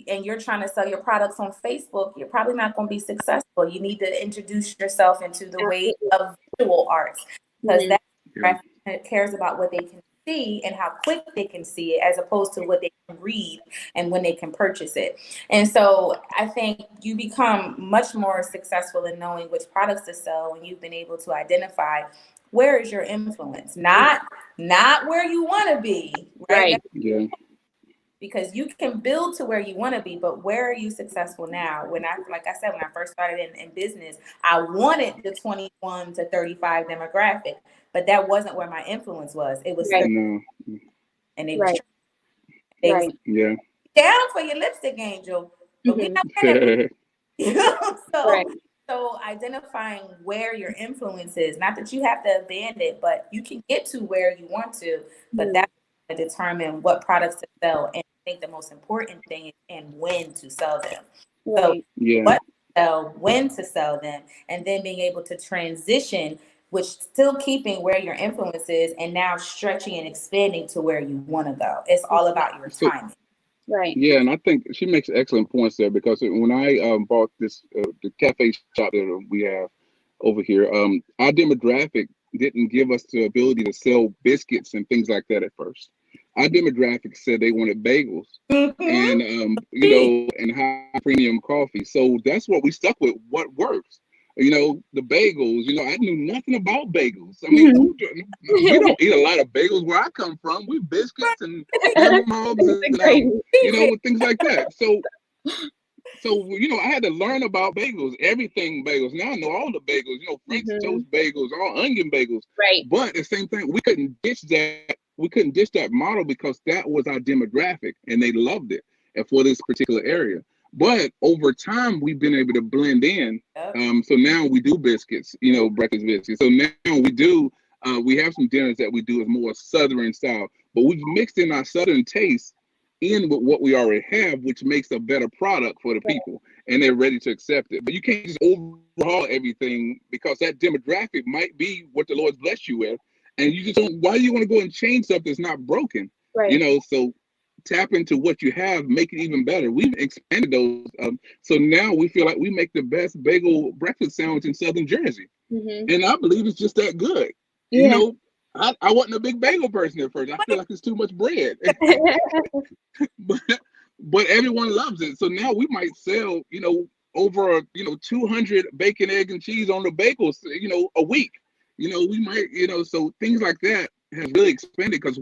and you're trying to sell your products on Facebook, you're probably not going to be successful. You need to introduce yourself into the way of visual arts, because that cares about what they can see and how quick they can see it, as opposed to what they can read and when they can purchase it. And so I think you become much more successful in knowing which products to sell when you've been able to identify where is your influence, not where you want to be, right? Yeah. Because you can build to where you want to be, but where are you successful now? Like I said, when I first started in business, I wanted the 21 to 35 demographic, but that wasn't where my influence was. It was 30, and they was down for your lipstick, Angel, but we not mad at you. So identifying where your influence is, not that you have to abandon it, but you can get to where you want to, but that's to determine what products to sell. And I think the most important thing is and when to sell them. So what to sell, when to sell them, and then being able to transition, which still keeping where your influence is, and now stretching and expanding to where you want to go. It's all about your timing. Yeah, and I think she makes excellent points there, because when I bought this the cafe shop that we have over here, our demographic didn't give us the ability to sell biscuits and things like that at first. Our demographic said they wanted bagels and and high premium coffee. So that's what we stuck with. What works? The bagels. I knew nothing about bagels. I mean, we don't eat a lot of bagels where I come from. We biscuits and ham hocks and things like that. So I had to learn about bagels, everything bagels. Now I know all the bagels. French toast bagels, all onion bagels. But at the same thing, we couldn't ditch that. We couldn't ditch that model because that was our demographic, and they loved it, and for this particular area. But over time, we've been able to blend in. So now we do biscuits, breakfast biscuits. So now we have some dinners that we do as more Southern style, but we've mixed in our Southern taste in with what we already have, which makes a better product for the people, and they're ready to accept it. But you can't just overhaul everything, because that demographic might be what the Lord's blessed you with, and you just don't. Why do you want to go and change something that's not broken? So tap into what you have, make it even better. We've expanded those, so now we feel like we make the best bagel breakfast sandwich in Southern Jersey, and I believe it's just that good. I wasn't a big bagel person at first. I feel like it's too much bread, but everyone loves it. So now we might sell, over 200 bacon, egg, and cheese on the bagels, a week. We might, so things like that has really expanded, because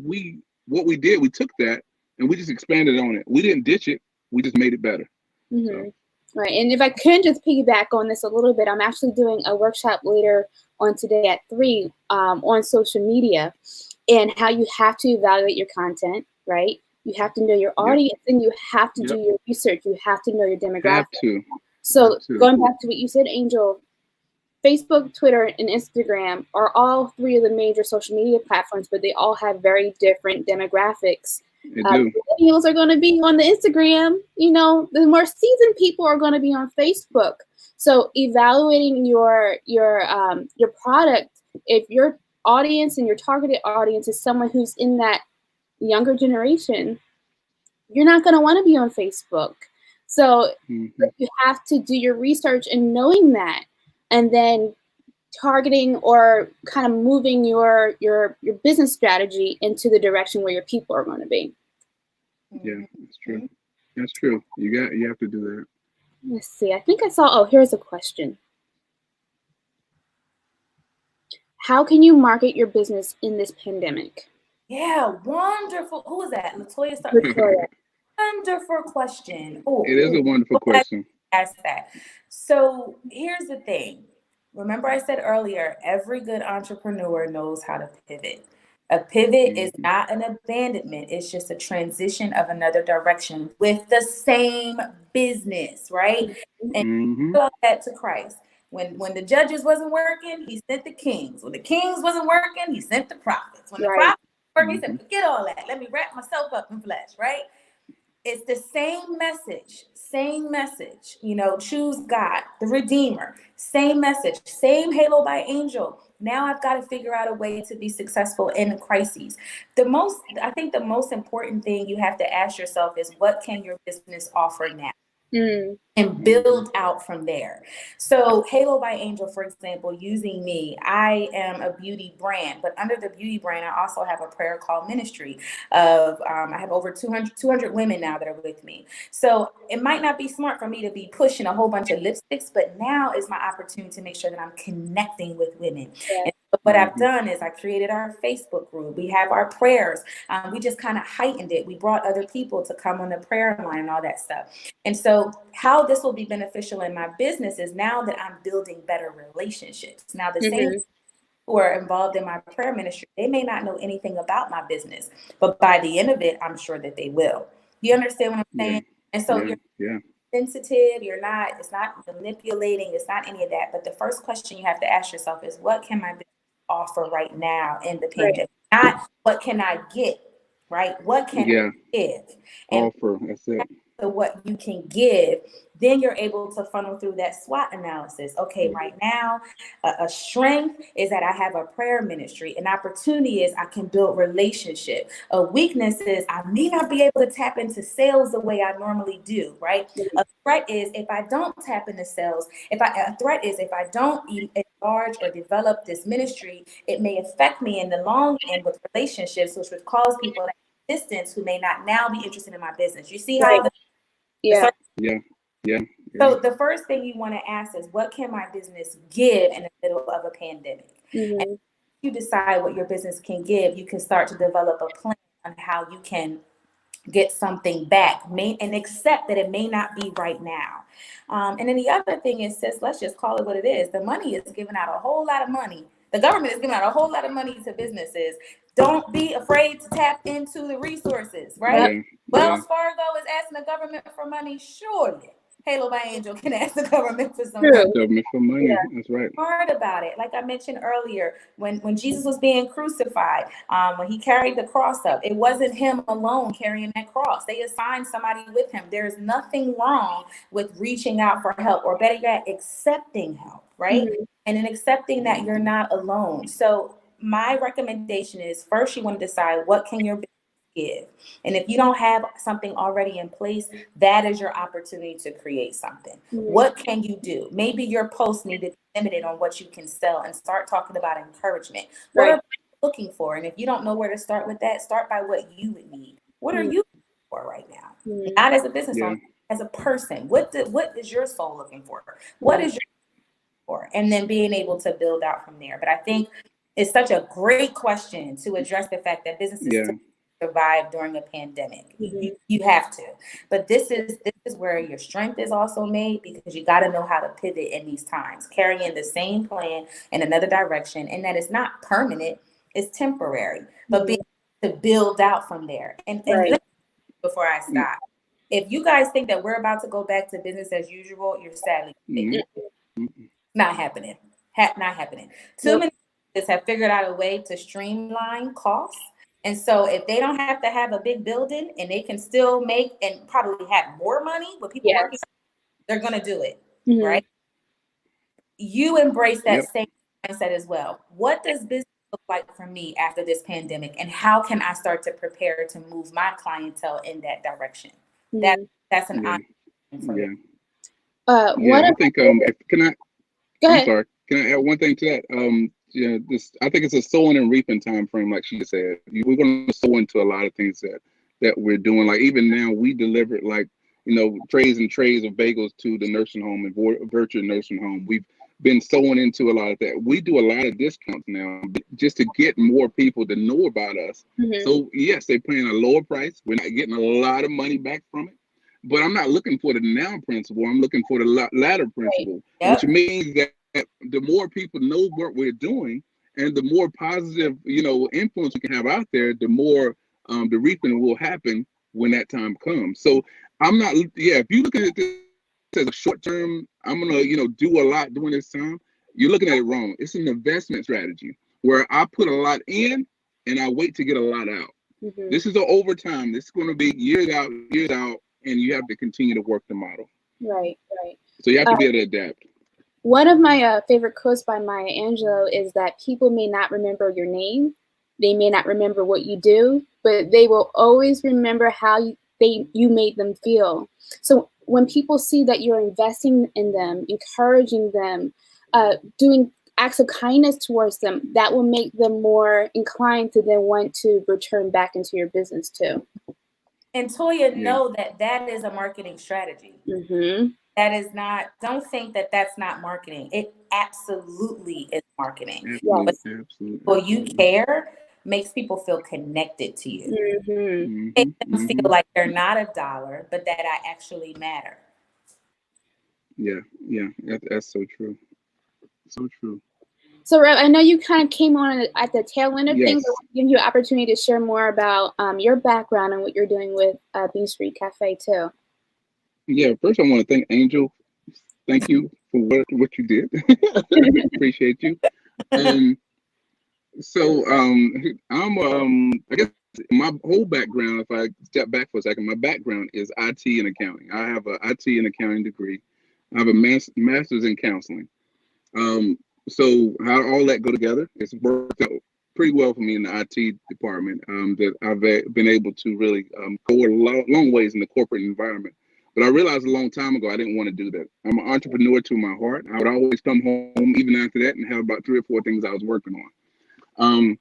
what we did, we took that and we just expanded on it. We didn't ditch it. We just made it better. So. Right. And if I can just piggyback on this a little bit, I'm actually doing a workshop later on today at 3 on social media, and how you have to evaluate your content, right? You have to know your audience, and you have to do your research. You have to know your demographic. So going back to what you said, Angel, Facebook, Twitter, and Instagram are all 3 of the major social media platforms, but they all have very different demographics. Millennials are going to be on the Instagram. The more seasoned people are going to be on Facebook. So evaluating your product, if your audience and your targeted audience is someone who's in that younger generation, you're not going to want to be on Facebook. So you have to do your research and knowing that, and then targeting or kind of moving your business strategy into the direction where your people are going to be. Yeah, that's true. That's true. You have to do that. Let's see. I think I saw. Oh, here's a question. How can you market your business in this pandemic? Yeah, wonderful. Who is that? Latoya. Wonderful question. It is a wonderful question. ask that. So here's the thing. Remember I said earlier, every good entrepreneur knows how to pivot. A pivot is not an abandonment. It's just a transition of another direction with the same business, right? And all that to Christ. When the judges wasn't working, he sent the kings. When the kings wasn't working, he sent the prophets. When the prophets weren't working, he said, forget all that. Let me wrap myself up in flesh, right? It's the same message, you know, choose God, the Redeemer, same message, same halo by angel. Now I've got to figure out a way to be successful in crises. I think the most important thing you have to ask yourself is, what can your business offer now? And build out from there. So Halo by Angel, for example, using me, I am a beauty brand, but under the beauty brand, I also have a prayer call ministry of, I have over 200 women now that are with me. So it might not be smart for me to be pushing a whole bunch of lipsticks, but now is my opportunity to make sure that I'm connecting with women. And what I've done is I created our Facebook group. We have our prayers. We just kind of heightened it. We brought other people to come on the prayer line and all that stuff. And so how this will be beneficial in my business is now that I'm building better relationships. Now, the same who are involved in my prayer ministry, they may not know anything about my business, but by the end of it, I'm sure that they will. You understand what I'm saying? And so you're sensitive, it's not manipulating, it's not any of that. But the first question you have to ask yourself is, what can my business offer right now in the pandemic? Not what can I get, right? What can I give? And offer, that's it. So what you can give, then you're able to funnel through that SWOT analysis. Okay, right now, a strength is that I have a prayer ministry. An opportunity is I can build relationship. A weakness is I may not be able to tap into sales the way I normally do, right? A threat is if I don't tap into sales, a threat is if I don't enlarge or develop this ministry, it may affect me in the long end with relationships, which would cause people distance who may not now be interested in my business. You see how yeah. So the first thing you want to ask is, what can my business give in the middle of a pandemic? And you decide what your business can give, you can start to develop a plan on how you can get something back and accept that it may not be right now. And then the other thing is, sis, let's just call it what it is. The money is giving out a whole lot of money. The government is giving out a whole lot of money to businesses. Don't be afraid to tap into the resources, right? Wells Fargo is asking the government for money. Surely Halo by Angel can ask the government for some money. Government for money. That's right. Hard about it. Like I mentioned earlier, when Jesus was being crucified, when he carried the cross up, it wasn't him alone carrying that cross. They assigned somebody with him. There's nothing wrong with reaching out for help, or better yet, accepting help, right? And then accepting that you're not alone. So my recommendation is, first you want to decide, what can your business give? And if you don't have something already in place, that is your opportunity to create something. What can you do? Maybe your posts need to be limited on what you can sell, and start talking about encouragement. What are you looking for? And if you don't know where to start with that, start by what you would need. What are you looking for right now? Not as a business owner, as a person. What is your soul looking for? What is your for? And then being able to build out from there. But I think it's such a great question to address the fact that businesses survive during a pandemic. You have to. But this is where your strength is also made, because you got to know how to pivot in these times, carrying the same plan in another direction, and that it's not permanent, it's temporary, but being able to build out from there. And before I stop, if you guys think that we're about to go back to business as usual, you're sadly not happening. Not happening. Too many businesses have figured out a way to streamline costs. And so if they don't have to have a big building, and they can still make and probably have more money with people working, they're going to do it, right? You embrace that same mindset as well. What does business look like for me after this pandemic, and how can I start to prepare to move my clientele in that direction? That's an option for me. I think can I? Go ahead. I'm sorry. Can I add one thing to that? I think it's a sowing and reaping time frame, like she said. We're going to sow into a lot of things that we're doing. Like even now, we delivered trays and trays of bagels to the nursing home and virtual nursing home. We've been sowing into a lot of that. We do a lot of discounts now just to get more people to know about us. So yes, they're paying a lower price. We're not getting a lot of money back from it, but I'm not looking for the now principle. I'm looking for the latter principle, Yep. which means that the more people know what we're doing and the more positive, influence we can have out there, the more the reaping will happen when that time comes. So I'm not, if you're looking at this as a short term, I'm gonna, do a lot during this time, you're looking at it wrong. It's an investment strategy where I put a lot in and I wait to get a lot out. Mm-hmm. This is an overtime. This is going to be years out, and you have to continue to work the model. Right. So you have to be able to adapt. One of my favorite quotes by Maya Angelou is that people may not remember your name, they may not remember what you do, but they will always remember how you made them feel. So when people see that you're investing in them, encouraging them, doing acts of kindness towards them, that will make them more inclined to then want to return back into your business too. And Toya, know that is a marketing strategy. Mm-hmm. That is not, don't think that that's not marketing. It absolutely is marketing. Absolutely. Well, you care makes people feel connected to you. Mm-hmm. Make them feel like they're not a dollar, but that I actually matter. Yeah, that's so true. So true. So, Rev, I know you kind of came on at the tail end of things, but give you an opportunity to share more about your background and what you're doing with Bean Street Cafe too. Yeah, first I want to thank Angel. Thank you for what you did. Appreciate you. So I'm I guess my whole background, if I step back for a second, my background is IT and accounting. I have an IT and accounting degree. I have a master's in counseling. So how all that go together, it's worked out pretty well for me in the IT department. That I've been able to really go a long ways in the corporate environment. But I realized a long time ago I didn't want to do that. I'm an entrepreneur to my heart. I would always come home even after that and have about 3 or 4 things I was working on.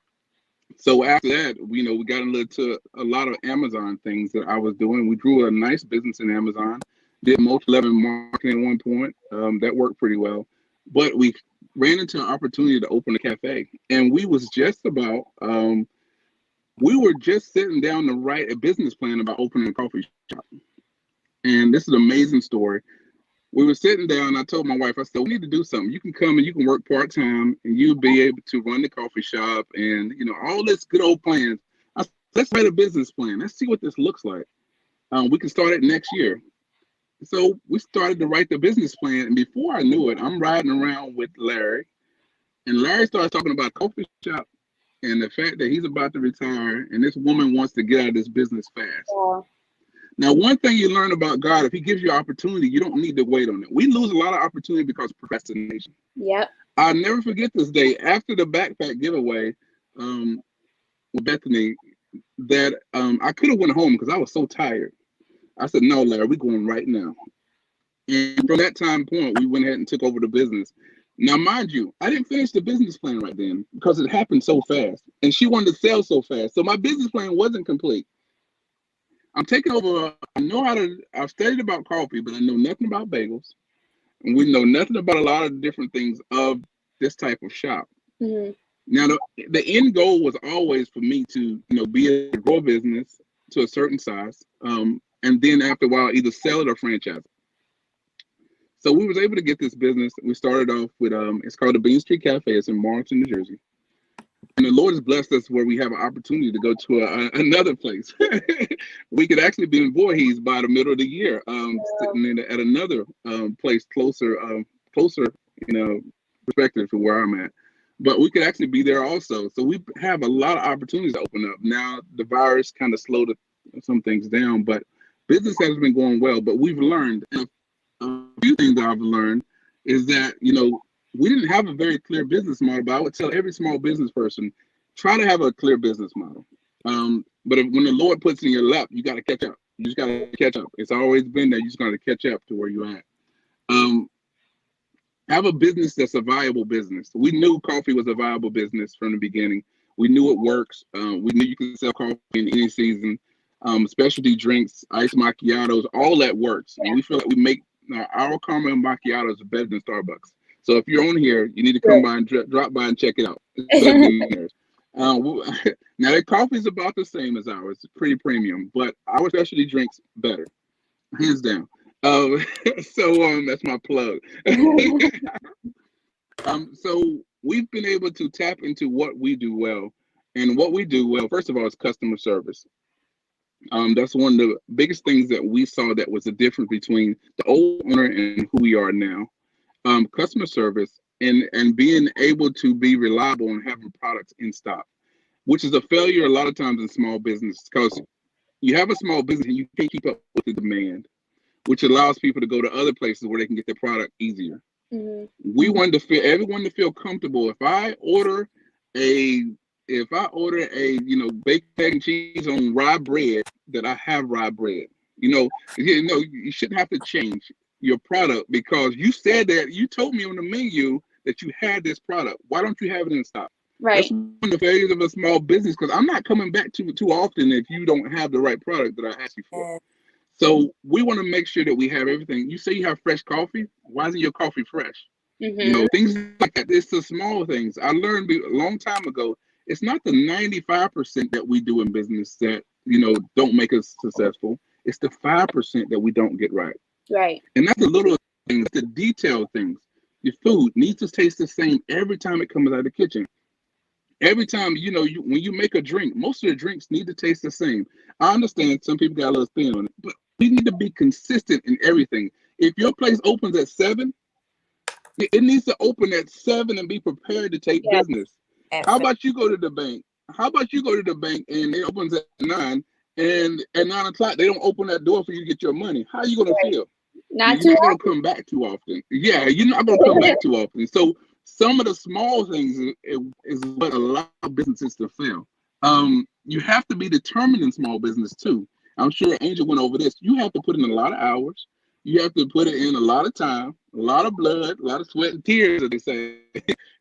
So after that, we got into a lot of Amazon things that I was doing. We grew a nice business in Amazon, did multi-level marketing at one point. That worked pretty well. But we ran into an opportunity to open a cafe. And we was just about, we were just sitting down to write a business plan about opening a coffee shop. And this is an amazing story. We were sitting down, I told my wife, I said, we need to do something. You can come and you can work part-time and you'll be able to run the coffee shop and, all this good old plans. I said, let's write a business plan. Let's see what this looks like. We can start it next year. So we started to write the business plan. And before I knew it, I'm riding around with Larry. And Larry starts talking about coffee shop and the fact that he's about to retire and this woman wants to get out of this business fast. Yeah. Now, one thing you learn about God, if he gives you opportunity, you don't need to wait on it. We lose a lot of opportunity because of procrastination. Yep. I'll never forget this day after the backpack giveaway with Bethany that I could have went home because I was so tired. I said, no, Larry, we're going right now. And from that time point, we went ahead and took over the business. Now, mind you, I didn't finish the business plan right then because it happened so fast. And she wanted to sell so fast. So my business plan wasn't complete. I'm taking over. I've studied about coffee, but I know nothing about bagels. And we know nothing about a lot of different things of this type of shop. Mm-hmm. Now, the end goal was always for me to, be a grow business to a certain size. And then after a while, either sell it or franchise it. So we was able to get this business. We started off with, it's called the Bean Street Cafe. It's in Marlton, New Jersey. And the Lord has blessed us where we have an opportunity to go to another place. We could actually be in Voorhees by the middle of the year, sitting at another place closer, perspective to where I'm at. But we could actually be there also. So we have a lot of opportunities to open up. Now, the virus kind of slowed some things down, but business has been going well. But we've learned, a few things that I've learned is that, we didn't have a very clear business model, but I would tell every small business person, try to have a clear business model. But when the Lord puts it in your lap, you got to catch up. You just got to catch up. It's always been there. You just got to catch up to where you're at. Have a business that's a viable business. We knew coffee was a viable business from the beginning. We knew it works. We knew you can sell coffee in any season. Specialty drinks, iced macchiatos, all that works. And we feel like we make our caramel macchiatos better than Starbucks. So if you're on here, you need to come by and drop by and check it out. It's better than theirs. Now, their coffee is about the same as ours. It's pretty premium, but our specialty drinks better. hands down. That's my plug. So we've been able to tap into what we do well, and what we do well, first of all, is customer service. That's one of the biggest things that we saw that was the difference between the old owner and who we are now. Customer service and being able to be reliable and having products in stock, which is a failure a lot of times in small business because you have a small business and you can't keep up with the demand, which allows people to go to other places where they can get their product easier. We want everyone to feel comfortable. If I order a baked egg and cheese on rye bread, that I have rye bread. You shouldn't have to change your product because you said that you told me on the menu that you had this product. Why don't you have it in stock? Right. That's one of the failures of a small business because I'm not coming back to it too often if you don't have the right product that I asked you for. So we want to make sure that we have everything. You say you have fresh coffee. Why isn't your coffee fresh? Things like that. It's the small things. I learned a long time ago. It's not the 95% that we do in business that don't make us successful. It's the 5% that we don't get right. Right. And that's the little things, the detailed things. Your food needs to taste the same every time it comes out of the kitchen. Every time, when you make a drink, most of the drinks need to taste the same. I understand some people got a little spin on it, but we need to be consistent in everything. If your place opens at 7, it needs to open at 7 and be prepared to take business. How about you go to the bank? And it opens at 9, and at 9 o'clock they don't open that door for you to get your money? How are you going to feel? You're not going to come back too often. Yeah, you're not going to come back too often. So some of the small things is what allow businesses to fail. You have to be determined in small business too. I'm sure Angel went over this. You have to put in a lot of hours. You have to put it in a lot of time, a lot of blood, a lot of sweat and tears, as they say.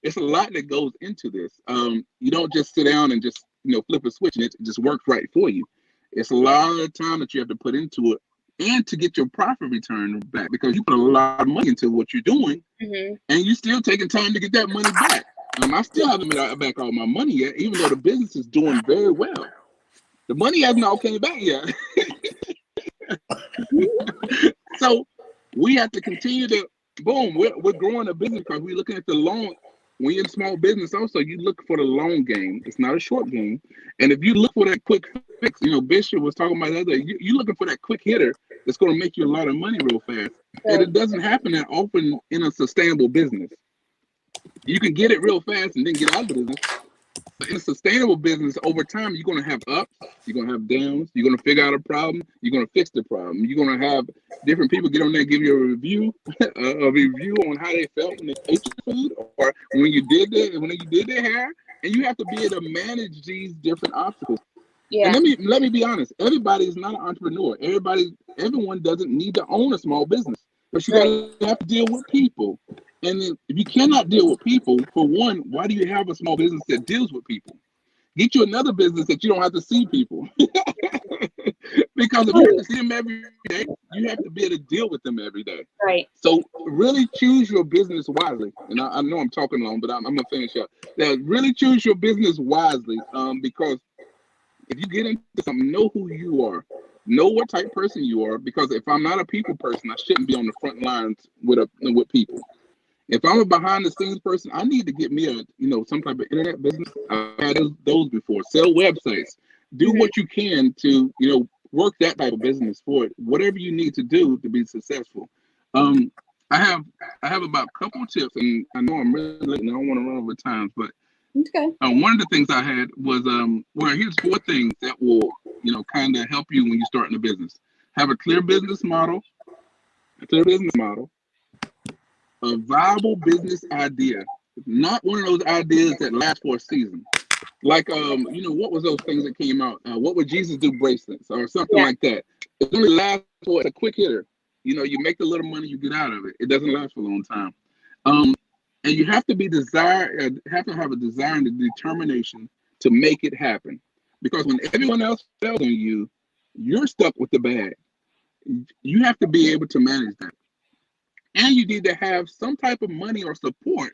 It's a lot that goes into this. You don't just sit down and just flip a switch and it just works right for you. It's a lot of time that you have to put into it, and to get your profit return back because you put a lot of money into what you're doing, and you're still taking time to get that money back. I still haven't made back all my money yet, even though the business is doing very well. The money hasn't all came back yet. So we have to continue to we're growing a business because we're looking at the long. When you're in small business also, you look for the long game. It's not a short game. And if you look for that quick fix, Bishop was talking about the other day, you're looking for that quick hitter that's going to make you a lot of money real fast. And it doesn't happen that often in a sustainable business. You can get it real fast and then get out of the business. But in a sustainable business, over time, you're going to have ups, you're going to have downs, you're going to figure out a problem, you're going to fix the problem. You're going to have different people get on there and give you a review on how they felt when they ate your food or when you did their hair. And you have to be able to manage these different obstacles. Yeah. And let me be honest, everybody is not an entrepreneur. Everyone doesn't need to own a small business. But you have to deal with people. And then if you cannot deal with people, for one, why do you have a small business that deals with people? Get you another business that you don't have to see people. Because if you have to see them every day, you have to be able to deal with them every day. Right. So really choose your business wisely. And I know I'm talking long, but I'm going to finish up. Really choose your business wisely because if you get into something, know who you are. Know what type of person you are. Because if I'm not a people person, I shouldn't be on the front lines with people. If I'm a behind the scenes person, I need to get me some type of internet business. I've had those before. Sell websites. Do what you can to, work that type of business for it. Whatever you need to do to be successful. I have about a couple of tips, and I know I'm really late and I don't want to run over time, but one of the things I had was here's 4 things that will, kind of help you when you're starting a business. Have a clear business model. A viable business idea, not one of those ideas that last for a season. Like, what was those things that came out? What would Jesus do bracelets or something like that? It only lasts for a quick hitter. You make a little money, you get out of it. It doesn't last for a long time. And you have to have a desire and a determination to make it happen. Because when everyone else fails on you, you're stuck with the bag. You have to be able to manage that. And you need to have some type of money or support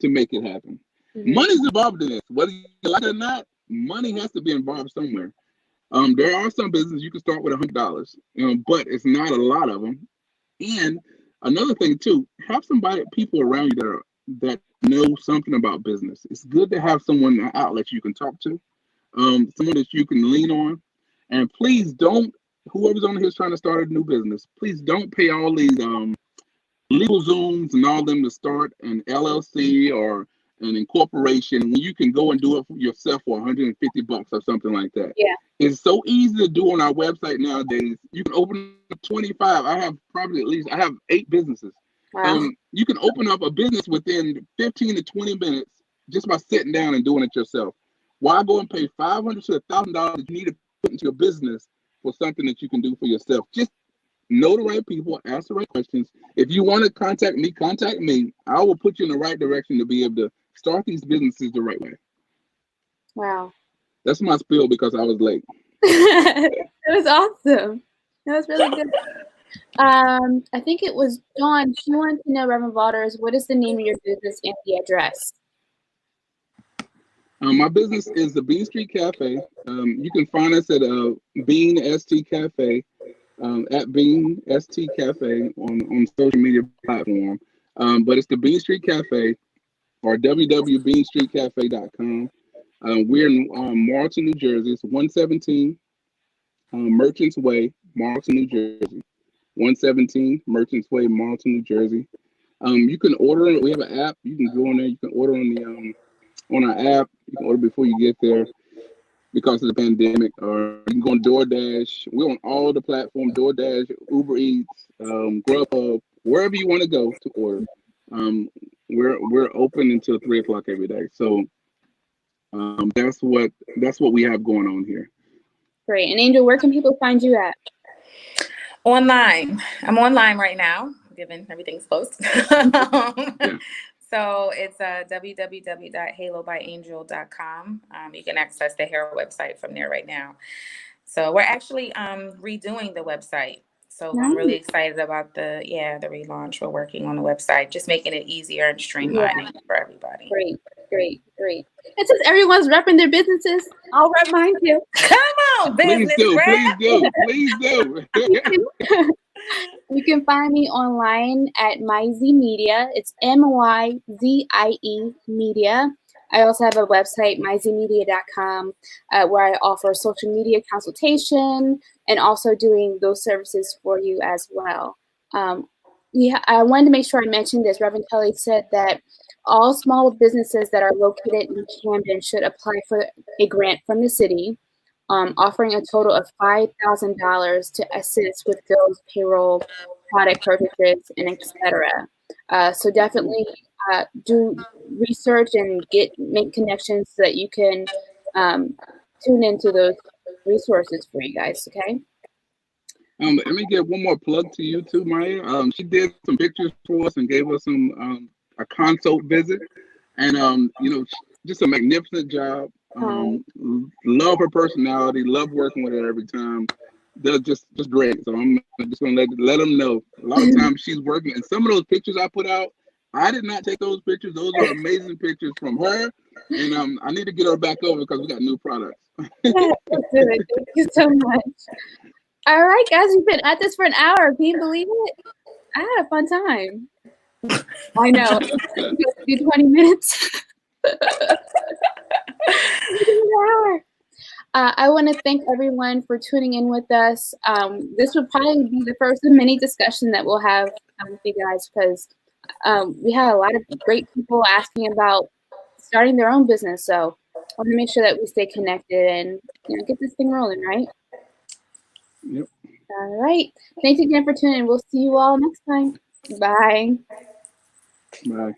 to make it happen. Money's involved in this. Whether you like it or not, money has to be involved somewhere. There are some businesses you can start with $100, but it's not a lot of them. And another thing too, have people around you that know something about business. It's good to have someone, an outlet you can talk to, someone that you can lean on. And please don't, whoever's on here trying to start a new business, please don't pay all these legal Zooms and all them to start an LLC or an incorporation when you can go and do it for yourself for $150 or something like that. Yeah. It's so easy to do on our website nowadays. You can open up 25. I have 8 businesses. Wow. You can open up a business within 15 to 20 minutes just by sitting down and doing it yourself. Why go and pay $500 to $1,000 that you need to put into your business for something that you can do for yourself? Just know the right people, ask the right questions. If you want to contact me, contact me. I will put you in the right direction to be able to start these businesses the right way. Wow. That's my spiel because I was late. It was awesome. That was really good. I think it was Dawn. She wanted to know, Reverend Vaughters, what is the name of your business and the address? My business is the Bean Street Cafe. You can find us at Bean ST Cafe, at Bean ST Cafe on social media platform. But it's the Bean Street Cafe or www.beanstreetcafe.com. We're in Marlton, New Jersey. It's 117 Merchants Way, Marlton, New Jersey. 117 Merchants Way, Marlton, New Jersey. You can order it. We have an app. You can go on there. You can order on our app. You can order before you get there because of the pandemic. Or you can go on DoorDash. We're on all the platforms: DoorDash, Uber Eats, Grubhub, wherever you want to go to order. We're open until 3 o'clock every day. So that's what we have going on here. Great. And Angel, where can people find you at? Online. I'm online right now, given everything's closed. Yeah. So it's www.HALObyAngel.com. You can access the hair website from there right now. So we're actually redoing the website. So I'm really excited about the relaunch. We're working on the website, just making it easier and streamlining for everybody. Great. And since everyone's repping their businesses, I'll rep mine too. Come on, business Please do. You can find me online at Myzie Media. It's Myzie Media. I also have a website, MyzieMedia.com, where I offer social media consultation and also doing those services for you as well. I wanted to make sure I mentioned this. Reverend Kelly said that all small businesses that are located in Camden should apply for a grant from the city, offering a total of $5,000 to assist with bills, payroll, product purchases, and etc. So definitely do research and make connections so that you can tune into those resources for you guys. Okay. Let me give one more plug to you too, Maya. She did some pictures for us and gave us a consult visit, and just a magnificent job. Love her personality. Love working with her every time. They're just great. So I'm just gonna let them know. A lot of times she's working, and some of those pictures I put out, I did not take those pictures. Those are amazing pictures from her, and I need to get her back over because we got new products. Yes, let's do it. Thank you so much. All right, guys, we've been at this for an hour. Can you believe it? I had a fun time. I know. Do 20 minutes. I want to thank everyone for tuning in with us. This will probably be the first of many discussions that we'll have with you guys because we had a lot of great people asking about starting their own business. So I want to make sure that we stay connected and get this thing rolling, right? Yep. All right. Thanks again for tuning in. We'll see you all next time. Bye. Bye.